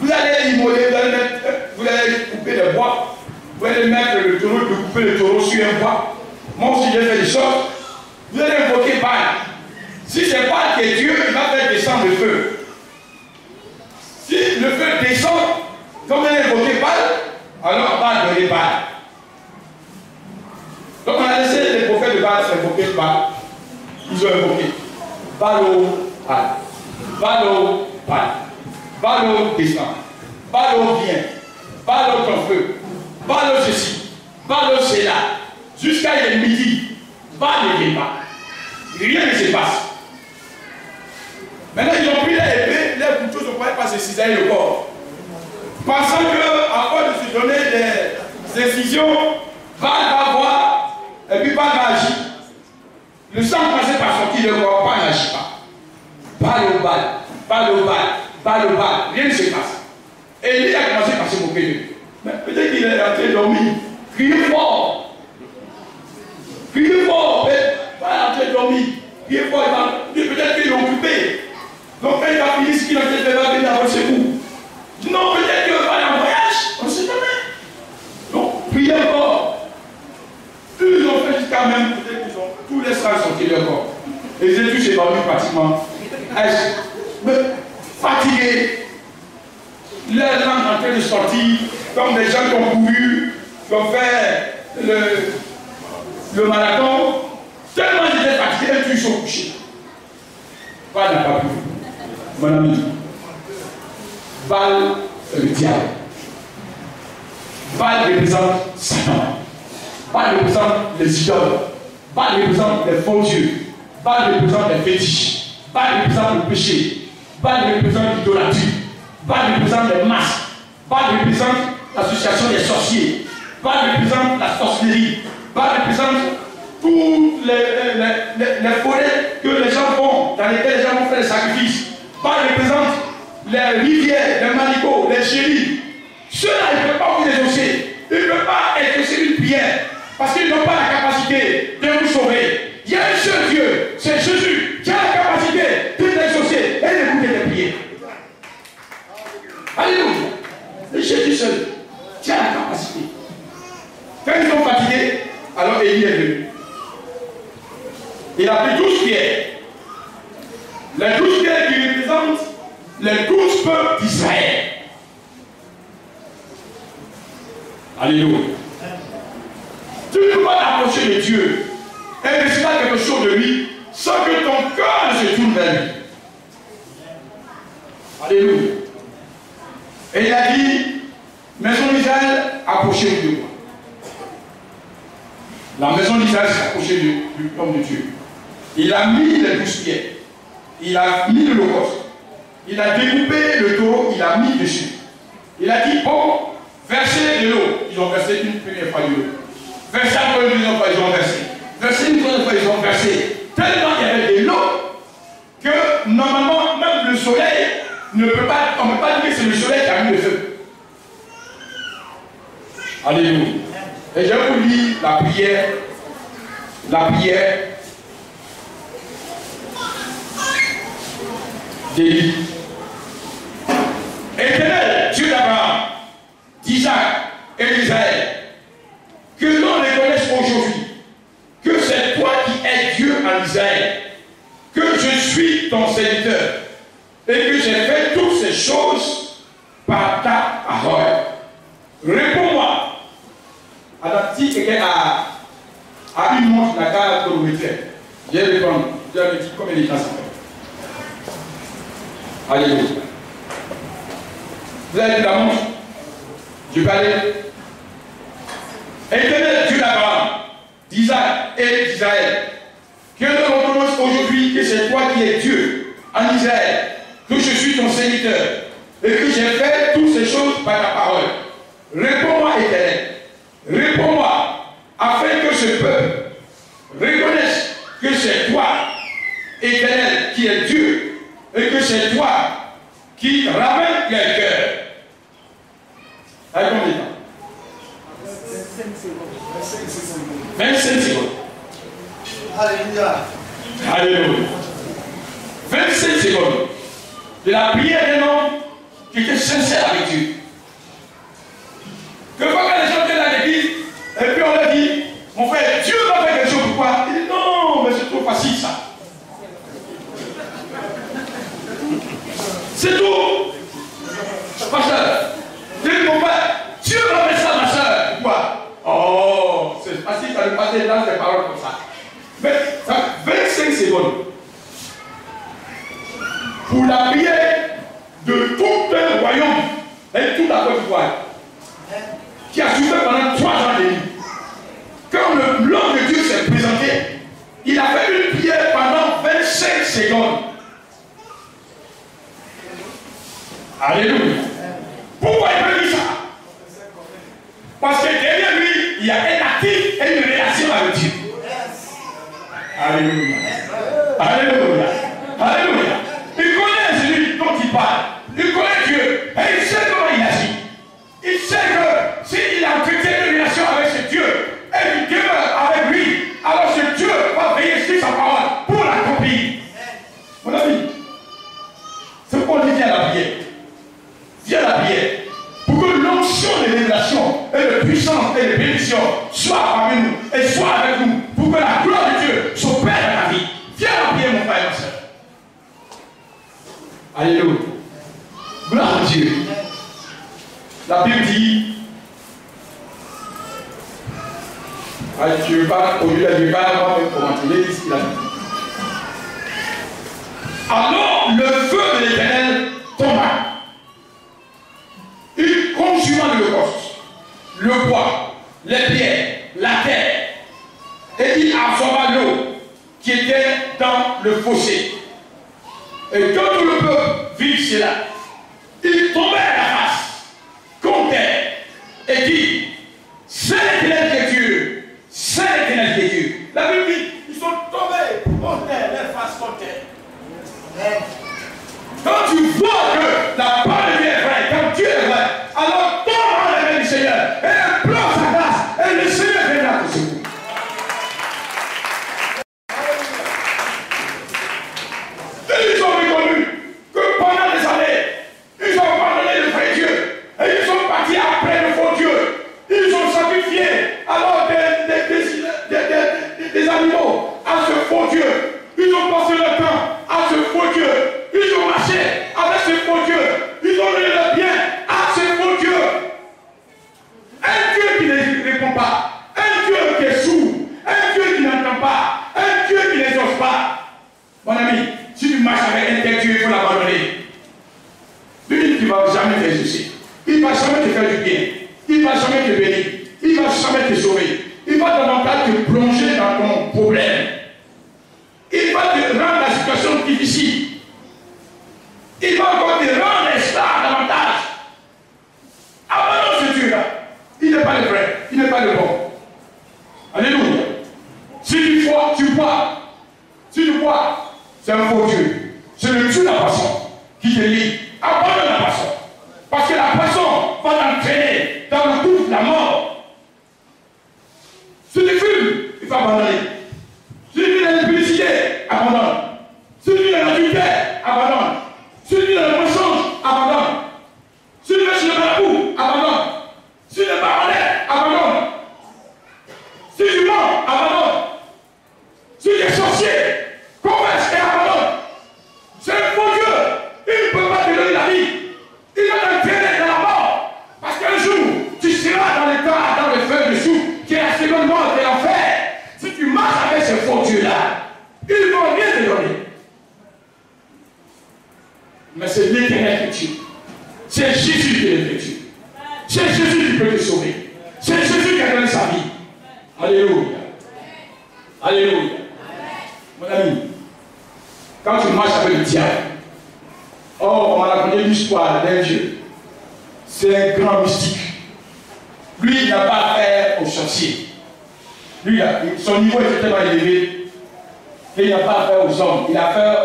Speaker 1: Vous allez immoler, vous allez couper le bois, vous allez mettre le taureau, couper le taureau sur un bois. Moi aussi j'ai fait des choses. Vous allez invoquer Baal. Si c'est Baal qui est Dieu, il va faire descendre le feu. Si le feu descend, quand vous allez invoquer Baal, alors Baal donner Baal. Donc on a laissé les prophètes de Baal s'invoquer Baal. Ils ont invoqué Baal, Baal. Baal, Baal. Baal descend. Baal vient. Baal ton feu. Baal ceci. Baal c'est là. Jusqu'à midi. Baal ne vient pas. Rien ne se passe. Maintenant ils ont pris l'épée, les couteaux ne pouvaient pas se cisailler le corps. Pensant qu'à force de se donner des incisions, Baal va voir et puis Baal va agir. Le sang passé par sortir le corps, Baal n'agit pas. Pas le bal, rien ne se passe. Et lui a commencé par se moquer de lui. Mais peut-être qu'il est en train de dormir. Criez fort, pas en train de dormir. Criez fort, peut-être qu'il est occupé. Donc quand il va finir ce qu'il a fait, il va venir avoir ses coups. Non, peut-être qu'il va aller en voyage, on ne sait jamais. Donc, priez fort. Ils ont fait jusqu'à même, peut-être qu'ils ont tous les saints sortis de leur corps. Et ils étaient tous évanouis pratiquement. Fatigués. Leurs langues en train de sortir, comme des gens qui ont couru, qui ont fait le marathon. Tellement ils étaient fatigués, et puis ils sont couchés. Pas n'a pas pu. Mon ami. Baal, le diable. Baal représente Satan. Baal représente les idoles. Baal représente les faux dieux. Baal représente les fétiches. Baal représente le péché. Baal représente l'idolâtrie. Baal représente les masques. Baal représente l'association des sorciers. Baal représente la sorcellerie. Baal représente toutes les forêts que les gens font, dans lesquelles les gens vont faire des sacrifices. Baal représente les rivières, les manicots, les chéris. Ceux-là, ils ne peuvent pas vous exaucer. Ils ne peuvent pas exaucer une prière. Parce qu'ils n'ont pas la capacité de vous sauver. Il y a un seul Dieu, c'est Jésus, qui a la capacité de l'exaucer et d'écouter les prières. Alléluia. Et Jésus seul, qui a la capacité. Quand ils sont fatigués, alors Élie est venu. Il a pris 12 pierres. Les 12 pierres qui représentent les 12 peuples d'Israël. Alléluia. Tu ne peux pas t'approcher de Dieu et recevoir quelque chose de lui sans que ton cœur ne se tourne vers lui. Alléluia. Et il a dit, maison d'Israël, approchez-vous de moi. La maison d'Israël s'est approchée du homme de Dieu. Il a mis les 12 pierres. Il a mis le holocauste. Il a découpé le taureau, il a mis dessus. Il a dit, bon, versez de l'eau. Ils ont versé une première fois de l'eau. Versez encore une deuxième fois, ils ont versé. Versez une troisième fois, ils ont versé. Tellement il y avait de l'eau que normalement, même le soleil ne peut pas, on ne peut pas dire que c'est le soleil qui a mis le feu. Alléluia. Et je vais vous lire la prière. La prière d'Élie. Éternel, Dieu d'Abraham, d'Isaac et d'Israël, que l'on reconnaisse aujourd'hui que c'est toi qui es Dieu en Israël, que je suis ton serviteur et que j'ai fait toutes ces choses par ta parole. Réponds-moi. Alors, si quelqu'un a une montre la carte chronométrique, je vais répondre. Je vais dire combien de temps ça fait. Alléluia. Vous avez dit la montre? Je vais aller. Éternel Dieu d'Abraham, d'Isaac et d'Israël, que l'on reconnaisse aujourd'hui que c'est toi qui es Dieu en Israël, que je suis ton serviteur et que j'ai fait toutes ces choses par ta parole. Réponds-moi, Éternel. Réponds-moi, afin que ce peuple reconnaisse que c'est toi, Éternel, qui es Dieu, et que c'est toi qui ramène les cœurs. Avec combien de temps? 25 secondes.
Speaker 2: Alléluia.
Speaker 1: Alléluia. 25 secondes de la prière d'un homme qui était sincère avec Dieu. Que quand les gens viennent à l'église, et puis on leur dit, mon frère, Dieu va faire quelque chose pour toi. Il dit, non, mais c'est trop facile ça. C'est tout. Pasteur, dis mon frère, Dieu va faire ça, ma soeur. Pourquoi? Oh, c'est facile, ça ne passer dans des paroles comme ça. Mais ça, 25 secondes pour la prière de tout un royaume et toute la Côte d'Ivoire qui a souffert pendant 3 ans de nuit. Quand l'homme de Dieu s'est présenté, il a fait une prière pendant 25 secondes. Alléluia. Pourquoi il peut dire ça? Parce que derrière lui, il y a un actif et une relation avec Dieu. Alléluia. Alléluia. Alléluia. Il connaît celui dont et sois avec nous pour que la gloire de Dieu s'opère dans ta vie. Viens en prier, mon frère et ma soeur. Alléluia. Gloire à Dieu. La Bible dit, je ne vais pas avoir de commenter ce qu'il a dit. Alors le feu de l'Éternel tomba. Il consuma l'holocauste, le bois, les pierres, la terre, et il absorba l'eau qui était dans le fossé. Et quand tout le peuple vit cela, il tombait à la face contre terre et dit, c'est l'Éternel qui est Dieu, c'est l'Éternel qui est Dieu. La Bible dit, ils sont tombés contre terre, les faces contre terre. Quand tu vois que la parole de Dieu est vraie, quand Dieu est vrai, alors tombe en la main du Seigneur et implore sa grâce et le Seigneur viendra te secourir. Ils ont reconnu que pendant des années, ils ont abandonné le vrai Dieu et ils sont partis après le faux Dieu. Ils ont sacrifié alors des animaux à ce faux Dieu. Ils ont passé leur temps à ce faux Dieu. Ils ont marché avec ce faux Dieu. Ils ont donné le bien à ce faux Dieu. Un Dieu qui ne répond pas. Un Dieu qui est sourd. Un Dieu qui n'entend pas. Un Dieu qui n'exauce pas. Mon ami, si tu marches avec un tel Dieu, il faut l'abandonner. Lui, il ne va jamais t'exaucer. Il ne va jamais te faire du bien. Il ne va jamais te bénir. Il ne va jamais te sauver. Il va davantage te plonger dans ton problème. Il va te rendre la situation difficile. Il va encore te rendre esclave davantage. Abandonne ce Dieu-là. Il n'est pas le vrai. Il n'est pas le bon. Alléluia. Si tu vois, tu bois. Si tu bois, c'est un faux Dieu. C'est le Dieu de la poisson qui te lie. Abandonne la poisson. Parce que la poisson va t'entraîner dans le gouffre de la mort. Si tu fumes, il faut abandonner. Si tu vis dans l'impudicité, abandonne. Si tu vis dans l'adultère, abandonne. Si tu vis dans le mensonge, abandonne. Si tu vis sur le marabout, abandonne. Si tu es baronnet, abandonne. Si tu mens, abandonne. Si tu es sorcier, converse et abandonne. C'est un faux Dieu. Il ne peut pas te donner la vie. Il va t'entraîner dans la mort. Parce qu'un jour, tu seras dans l'état, dans le feu de sous, qui est la seconde mort de l'enfer. Si tu marches avec ce faux Dieu-là, ils ne vont rien te donner. Mais c'est l'Éternel qui tue. C'est Jésus qui est le Dieu. C'est Jésus qui peut te sauver. C'est Jésus qui a donné sa vie. Alléluia. Alléluia. Mon ami, quand tu marches avec le diable, oh, on m'a raconté l'histoire d'un Dieu. C'est un grand mystique. Lui, il n'a pas affaire aux sorciers. Lui, son niveau est tellement élevé qu'il n'a pas affaire aux hommes. Il a affaire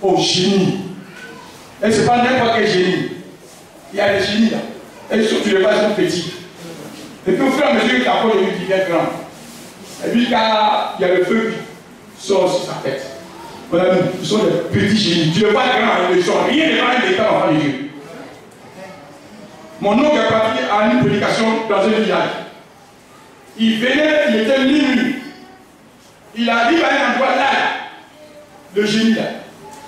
Speaker 1: aux génies. Et ce n'est pas n'importe quel génie. Il y a des génies là. Et surtout les bases sont petits. Et puis au fur et à mesure qu'il apprend de lui qui devient grand. Et puis quand il y a le feu qui sort sur sa tête. Mon ami, ce sont des petits génies. Tu ne vois pas grand, ils ne sont rien de grand de l'état enfant de Dieu. Mon oncle est parti à une prédication dans un village. Il venait, il était minuit. Il arrive à un endroit là. Le génie là.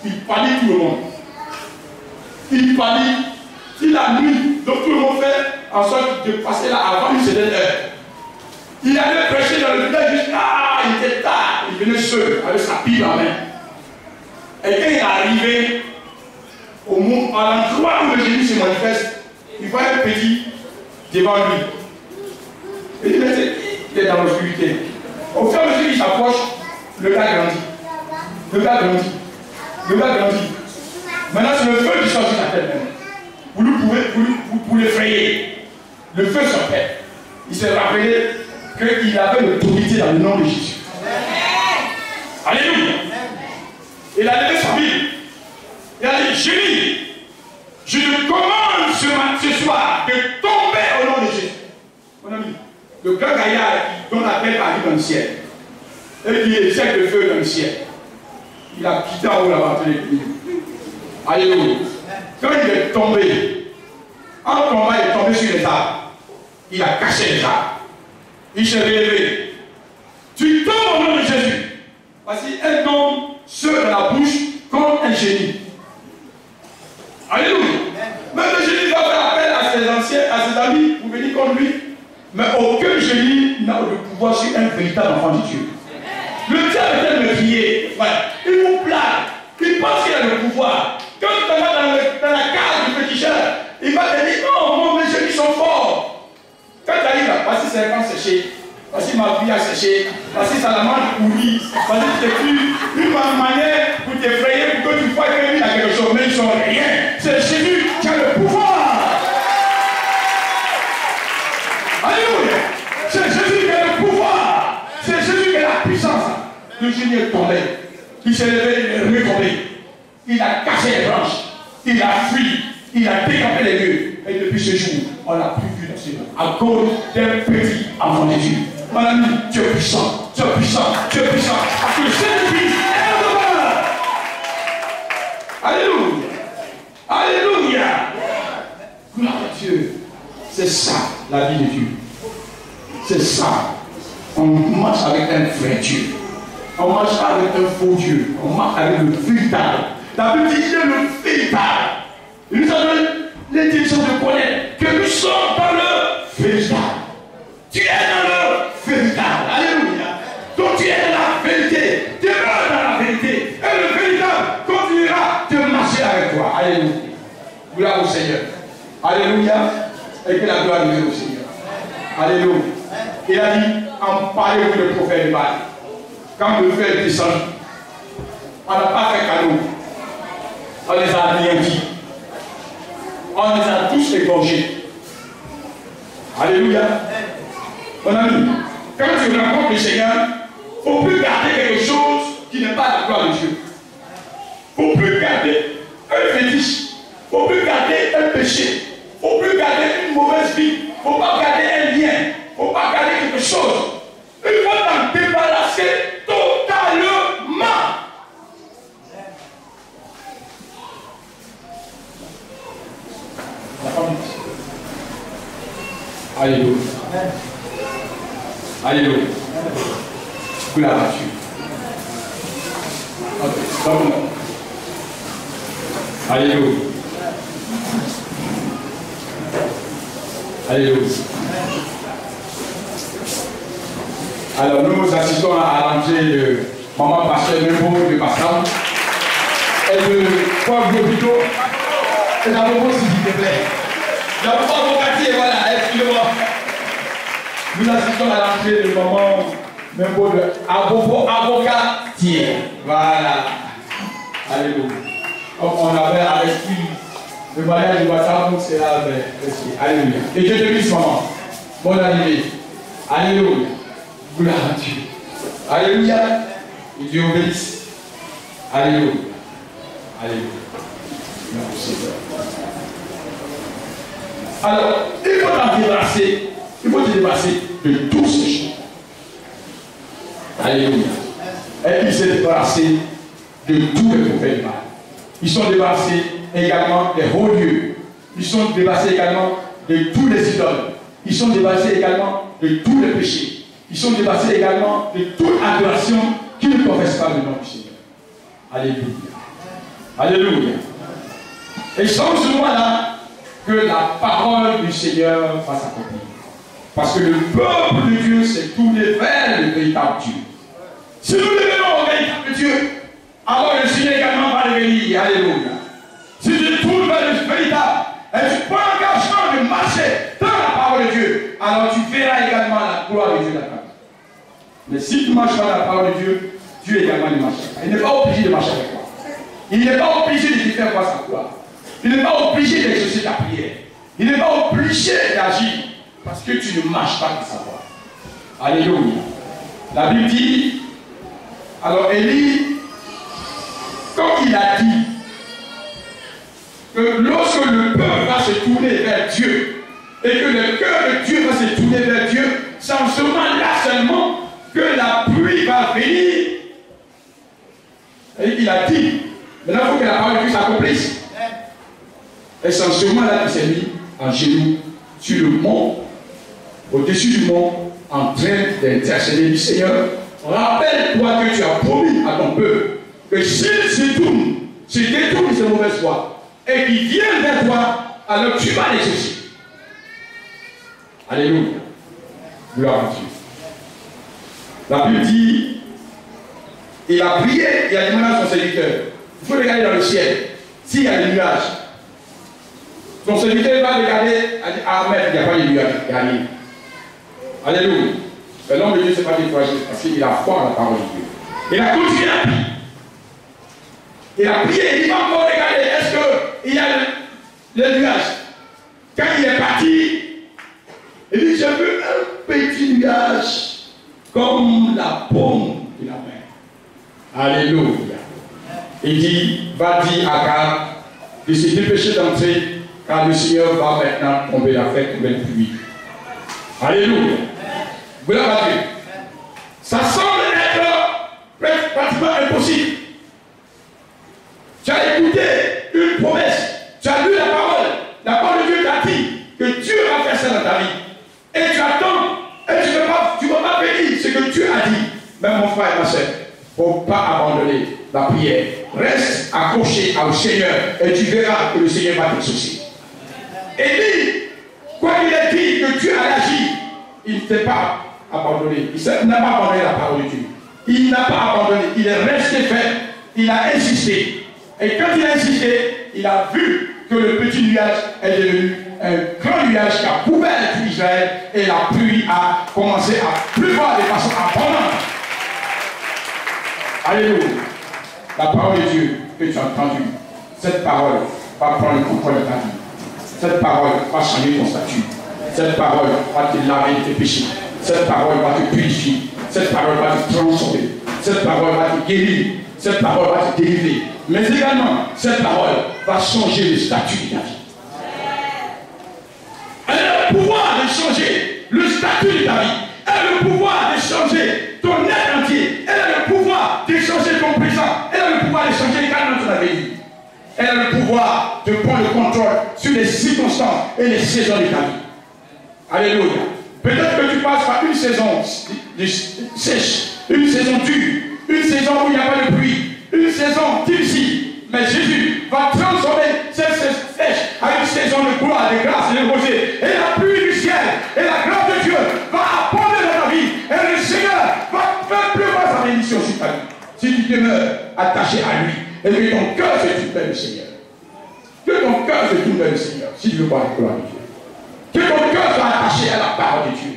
Speaker 1: Il pâlit tout le monde. Il pâlit. Il a nuit. Donc tout le monde fait en sorte de passer là avant une certaine heure. Il allait prêcher dans le village jusqu'à il était tard. Il venait seul avec sa Bible en main. Et quand il est arrivé au monde, à l'endroit où le génie se manifeste, il voit un petit devant lui. Et il est dans l'obscurité. Au fur et à mesure qu'il s'approche, le gars grandit. Le gars grandit. Le gars grandit. Maintenant, c'est le feu qui sort sur la tête. Vous pouvez l'effrayer. Le feu sortait. Il s'est rappelé qu'il avait l'autorité dans le nom de Jésus. Alléluia. Il a levé sa Bible. Il a dit, génie, je te commande ce soir de tomber au nom de Jésus. Mon ami, le grand gaillard qui donne la tête à lui dans le ciel, et qui éjecte le feu dans le ciel, il a quitté en haut la batterie. Alléluia. Quand il est tombé, en tombant, il est tombé sur les arbres. Il a caché les arbres. Il s'est réveillé. Tu tombes au nom de Jésus. Parce qu'un homme seul dans la bouche comme un génie. Alléluia. Même le génie va faire appel à ses anciens, à ses amis pour venir contre lui. Mais aucun génie n'a le pouvoir sur un véritable enfant de Dieu. Le diable est me crier. Voilà. Il vous plaque. Il pense qu'il a le pouvoir. Quand tu vas dans la case du petit cher, il va te dire non, mes génies sont forts. Quand tu arrives là, voici 5 ans séché. Voici ma vie a séché. Voici Salamandre pourrie. Voici tes plus une manière pour t'effrayer, pour que tu vois que lui il a quelque chose, mais ils ne sont rien. C'est Jésus qui a le pouvoir. Alléluia. C'est Jésus qui a le pouvoir. C'est Jésus qui a la puissance. Le génie est tombé. Il s'est levé, il est retombé. Il a cassé les branches. Il a fui. Il a décampé les lieux. Et depuis ce jour, on n'a plus vu dans ce monde. À cause d'un petit enfant de Dieu. Mon ami, Dieu est puissant. Dieu est puissant. Dieu est puissant. Parce que le Saint-Esprit est devant. Alléluia. Alléluia. Gloire à Dieu. C'est ça, la vie de Dieu. C'est ça. On marche avec un vrai Dieu. On marche avec un faux Dieu. On marche avec le véritable. La Bible dit qu'il est le véritable. Il nous a donné l'intelligence de connaître que nous sommes dans le véritable. Tu es dans le véritable. Alléluia. Donc tu es dans la vérité. Tu es dans la vérité. Et le véritable continuera de marcher avec toi. Alléluia. Gloire au Seigneur. Alléluia. Et que la gloire vienne au Seigneur. Alléluia. Il a dit, en parlez-vous le prophète de Baal. Quand le feu est descendu, on n'a pas fait cadeau. On les a anéantis. On les a tous égorgés. Alléluia. Mon ami, quand tu rencontres le Seigneur, il ne faut plus garder quelque chose qui n'est pas la gloire de Dieu. Il ne faut plus garder un fétiche. Il ne faut plus garder un péché. Il ne faut plus garder une mauvaise vie. Il ne faut pas garder un lien. Il ne faut pas garder quelque chose. Il faut t'en débarrasser totalement. Alléluia. Alléluia. Gloire à Dieu. Alléluia. Alléluia. Alors nous assistons à l'entrée de maman pasteur Nebo de Pascal. Et de Paul Gobito. Et d'abord, s'il te plaît. D'abord, mon quartier, voilà, excusez-moi. Nous assistons à l'entrée de maman Nebo de Avocatier. Voilà. Alléluia. Comme on avait avec lui le mariage du Ouattara, c'est là avec aussi. Alléluia. Et Dieu te bénisse, maman. Bonne arrivée. Alléluia. Gloire à Dieu. Alléluia. Et Dieu obéisse. Alléluia. Alléluia. Merci Seigneur. Alors, il faut t'en débarrasser. Il faut te débarrasser de tous ces choses. Alléluia. Et il s'est débarrassé de tous les prophètes. Ils sont débarrassés également des hauts lieux. Ils sont débarrassés également de tous les idoles. Ils sont débarrassés également de tous les péchés. Ils sont débarrassés également de toute adoration qui ne confesse pas le nom du Seigneur. Alléluia. Alléluia. Et c'est en ce moment-là que la parole du Seigneur va s'accomplir. Parce que le peuple de Dieu s'est tourné vers le véritable Dieu. Si nous devenons au véritable Dieu, alors le Seigneur également va revenir. Alléluia. Si tu tournes vers le véritable et tu prends l'engagement de marcher dans la parole de Dieu, alors tu verras également la gloire de Dieu là-bas. Mais si tu ne marches pas dans la parole de Dieu, Dieu également ne marche pas. Il n'est pas obligé de marcher avec toi. Il n'est pas obligé de te faire voir sa gloire. Il n'est pas obligé d'exaucer ta prière. Il n'est pas obligé d'agir parce que tu ne marches pas de sa voie. Alléluia. La Bible dit, alors Élie, quand il a dit que lorsque le peuple va se tourner vers Dieu et que le cœur de Dieu va se tourner vers Dieu, c'est en ce moment-là seulement que la pluie va venir. Et il a dit, maintenant il faut que la parole de Dieu s'accomplisse. Et c'est en ce moment-là qu'il s'est mis en genoux sur le mont, au-dessus du mont, en train d'intercéder du Seigneur, rappelle-toi que tu as promis à ton peuple que s'il se détourne de ses mauvaises voies et qu'il vienne vers toi, alors tu vas les exaucer. Alléluia. Gloire à Dieu. La Bible dit, il a prié, il a demandé à son serviteur. Il faut regarder dans le ciel. S'il y a des nuages, son serviteur va regarder, a dit, Amen, il n'y a pas de nuages. Alléluia. Mais l'homme de Dieu ne s'est pas découragé parce qu'il a foi en la parole de Dieu. Il a continué à prier. Il a prié, il va encore regarder, est-ce qu'il y a le nuage? Quand il est parti, il dit, j'ai vu un petit nuage comme la paume de la main. Alléluia. Il dit, va dire à Gad de se dépêcher d'entrer, car le Seigneur va maintenant tomber la fête, tomber le pluie. Alléluia. Gloire à Dieu. Ça semble être pratiquement impossible. Tu as écouté une promesse, tu as lu la parole de Dieu t'a dit que Dieu va faire ça dans ta vie. Et tu attends, et tu ne vas pas bénir ce que Dieu a dit. Mais mon frère et ma soeur, il ne faut pas abandonner la prière. Reste accroché au Seigneur et tu verras que le Seigneur va t'exaucer. Élie, quoi qu'il ait dit que Dieu a agi, il ne s'est pas abandonné. Il n'a pas abandonné la parole de Dieu. Il n'a pas abandonné. Il est resté ferme. Il a insisté. Et quand il a insisté, il a vu que le petit nuage est devenu un grand nuage qui a couvert tout Israël et la pluie a commencé à pleuvoir de façon abondante. Alléluia. La parole de Dieu que tu as entendue, cette parole va prendre le contrôle de ta vie. Cette parole va changer ton statut. Cette parole va te laver de tes péchés. Cette parole va te purifier. Cette parole va te transformer. Cette parole va te guérir. Cette parole va te délivrer. Mais également, cette parole va changer le statut de ta vie. Elle a le pouvoir de changer le statut de ta vie. Elle a le pouvoir de changer ton être entier. Elle a le pouvoir de changer ton présent. Elle a le pouvoir de changer également ton avenir. Elle a le pouvoir de prendre le contrôle sur les circonstances et les saisons de ta vie. Alléluia. Peut-être que tu passes par une saison sèche, une saison dure, une saison où il n'y a pas de pluie, une saison difficile. Mais Jésus va transformer cette saison sèche à une saison de gloire, de grâce et de rosée. Et la pluie du ciel et la grâce de Dieu va abonder dans ta vie. Et le Seigneur va faire pleuvoir sa bénédiction sur ta vie. Si tu demeures attaché à lui et que ton cœur se tourne vers le Seigneur. Que ton cœur se tourne vers le Seigneur, si tu veux voir la gloire de Dieu. Que ton cœur soit attaché à la parole de Dieu.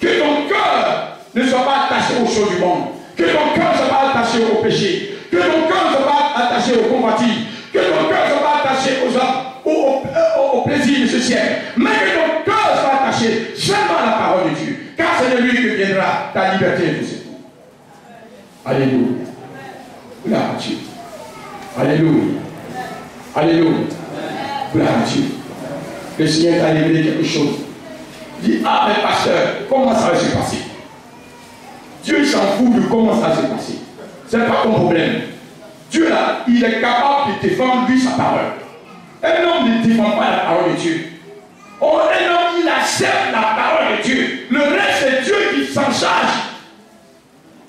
Speaker 1: Que ton cœur ne soit pas attaché aux choses du monde. Que ton cœur ne soit pas attaché au péché. Que ton cœur ne soit pas attaché aux convoitises. Que ton cœur ne soit pas attaché aux hommes ou au plaisir de ce ciel. Mais que ton cœur soit attaché seulement à la parole de Dieu. Car c'est de lui que viendra ta liberté et tout secours. Alléluia. Gloire à Dieu. Alléluia. Alléluia. Gloire à Dieu. Le Seigneur t'a révélé quelque chose. Dis, ah mais pasteur, comment ça va se passer? Dieu s'en fout de comment ça va se passer. Ce n'est pas ton problème. Dieu là, il est capable de défendre lui sa parole. Un homme ne défend pas la parole de Dieu. Oh, un homme, il accepte la parole de Dieu. Le reste, c'est Dieu qui s'en charge.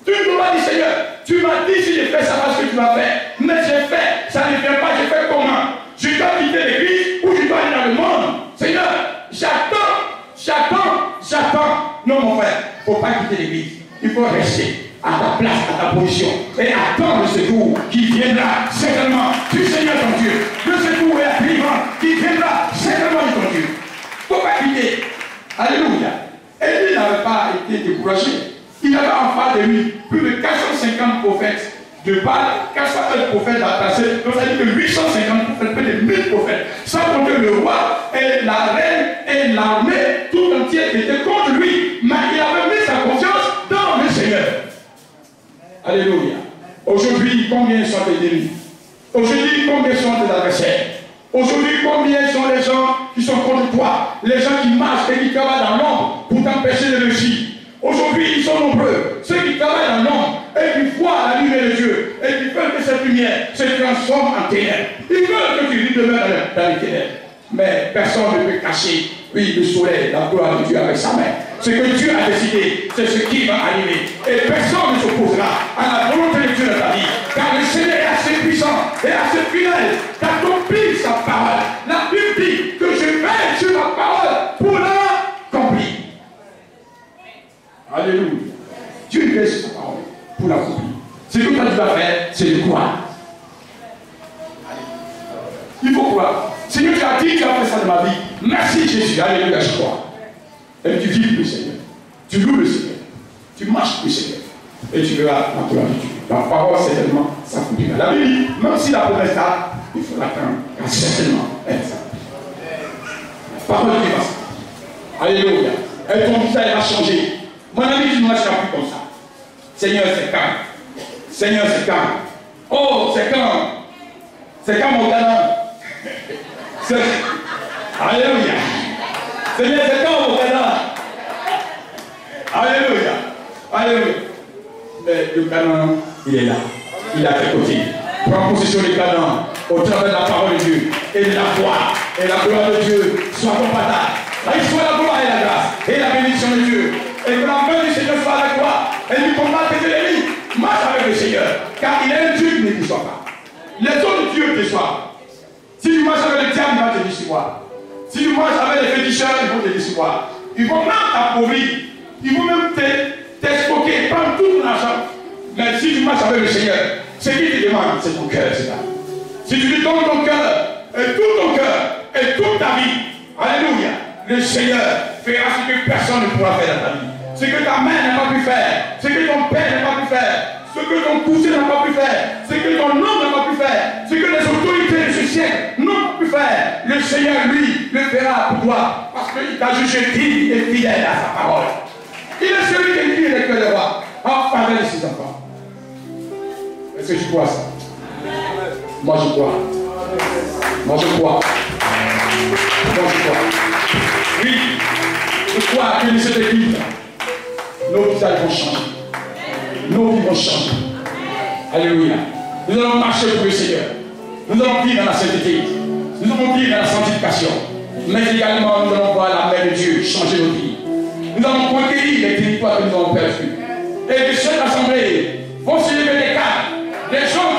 Speaker 1: Tu ne peux pas dire, Seigneur, tu m'as dit si j'ai fait, ça va ce que tu vas faire. Mais j'ai fait, ça ne vient pas, j'ai fait comment? Je dois quitter l'église ou je dois aller dans le monde. Seigneur, j'attends. Non, mon frère, il ne faut pas quitter l'église. Il faut rester à ta place, à ta position et attendre le secours qui viendra certainement du Seigneur ton Dieu. Le secours et la délivrance qui viendra certainement de ton Dieu. Il ne faut pas quitter. Alléluia. Et lui n'avait pas été découragé. Il avait en face de lui plus de 450 prophètes de Baal, 401 prophètes d'Atasset. Donc ça dit que 850 prophètes, plus de 1000 prophètes. Sans compter le roi et la reine et l'armée tout entière qui était contre lui. Mais il avait mis sa confiance dans le Seigneur. Alléluia. Aujourd'hui, combien sont les ennemis? Aujourd'hui, combien sont tes adversaires? Aujourd'hui, combien sont les gens qui sont contre toi? Les gens qui marchent et qui travaillent dans l'ombre pour t'empêcher de réussir. Aujourd'hui, ils sont nombreux. Ceux qui travaillent dans l'ombre et qui voient la lumière de Dieu et qui veulent que cette lumière se transforme en ténèbres. Ils veulent que tu demeures dans les ténèbres. Mais personne ne peut cacher, oui, le soleil, la gloire de Dieu avec sa main. Ce que Dieu a décidé, c'est ce qui va arriver. Et personne ne s'opposera à la volonté de Dieu dans ta vie. Car le Seigneur est assez puissant et assez fidèle d'accomplir sa parole. La Bible dit que je veille sur ma parole pour l'accomplir. Alléluia. Dieu veille sur sa parole pour l'accomplir. Ce que toi tu dois faire, c'est de croire. Il faut croire. Seigneur, tu as dit, tu as fait ça de ma vie. Merci Jésus. Alléluia, je crois. Et tu vis pour le Seigneur. Tu loues le Seigneur. Tu marches pour le Seigneur. Et tu verras la gloire de Dieu. La parole, certainement, s'accomplira. La Bible dit, même si la promesse là, il faut l'attendre. Car certainement, elle s'accomplira. La parole de Dieu va s'accomplir. Alléluia. Et ton visage va changer. Mon ami, tu ne marcheras plus comme ça. Seigneur, c'est calme. Seigneur, c'est calme. Oh, c'est calme. C'est calme au Ghana. Alléluia. Seigneur, c'est calme au Ghana. Alléluia. Alléluia. Mais le Canaan, il est là. Il est à tes côtés. Prends possession du Canaan au travers de la parole de Dieu et de la foi. Et la gloire de Dieu soit ton partage. Il soit la gloire et la grâce et la bénédiction de Dieu. Et que la main du Seigneur soit avec toi. Et lui combat tes ennemis. Marche avec le Seigneur. Car il est un Dieu qui ne déçoit pas. Les autres dieux déçoivent. Si tu marches avec le diable, il va te décevoir. Si tu marches avec les féticheurs, ils vont te décevoir. Ils vont même t'appauvrir. Ils vont même t'escroquer, prendre tout ton argent. Mais si tu marches avec le Seigneur, ce qu'il te demande, c'est ton cœur, c'est ça. Si tu lui donnes ton cœur, et tout ton cœur, et toute ta vie, alléluia, le Seigneur fera ce que personne ne pourra faire dans ta vie. Ce que ta mère n'a pas pu faire, ce que ton père n'a pas pu faire, ce que ton cousin n'a pas pu faire, ce que ton oncle n'a pas pu faire, ce que les autorités de ce siècle n'ont pas pu faire, le Seigneur, lui, le fera pour toi. Parce qu'il t'a jugé digne et fidèle à sa parole. Il est celui qui écrit les cœurs de roi en faveur de ses enfants. Est-ce que tu crois ça? Moi je crois. Moi je crois. Moi je crois. Oui, je crois que de cette église, nos visages vont changer. Nos vies vont changer. Alléluia. Nous allons marcher pour le Seigneur. Nous allons vivre dans la sainteté. Nous allons vivre dans la sanctification. Mais également, nous allons voir la main de Dieu changer nos vies. Nous allons conquérir les territoires que nous avons perdus. Et de cette assemblée vont se lever des cadres, des gens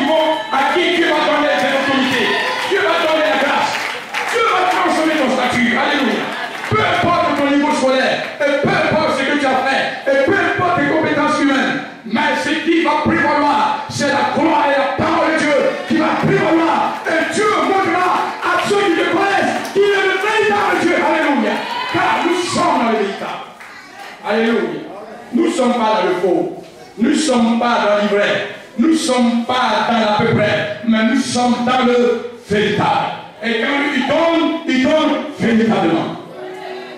Speaker 1: à qui Dieu va donner les autorités. Dieu va donner la grâce. Dieu va transformer ton statut. Alléluia. Peu importe ton niveau scolaire, et peu importe ce que tu as fait, et peu importe tes compétences humaines, mais ce qui va prévaloir, c'est la gloire et la parole de Dieu qui va prévaloir. Et Dieu montrera à ceux qui le connaissent qu'il est le véritable Dieu. Alléluia. Car nous sommes dans le véritable. Alléluia. Nous ne sommes pas dans le faux. Nous ne sommes pas dans l'ivraie. Nous ne sommes pas dans la peu près. Mais nous sommes dans le véritable. Et quand il donne véritablement.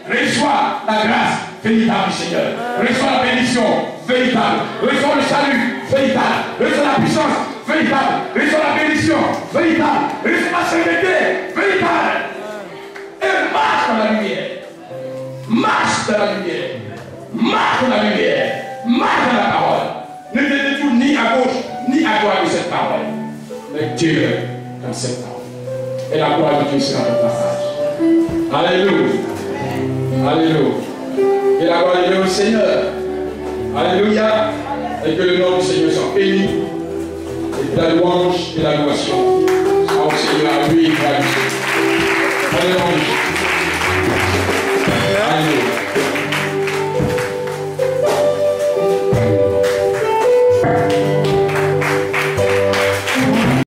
Speaker 1: Reçois la grâce véritable du Seigneur. Reçois la bénédiction véritable. Reçois le salut véritable. Reçois la puissance véritable. Reçois la bénédiction véritable. Reçois la sainteté véritable. Et marche dans la lumière. Marche dans la lumière. Marche dans la lumière. Marche dans la parole. Ne te détourne ni à gauche ni à droite de cette parole. Mais Dieu dans cette parole. Et la gloire de Dieu sera ton passage. Alléluia. Alléluia. Et la gloire de Dieu au Seigneur. Alléluia. Et que le nom du Seigneur soit béni. Et que la louange et la louation soient au Seigneur à lui et à lui. Alléluia.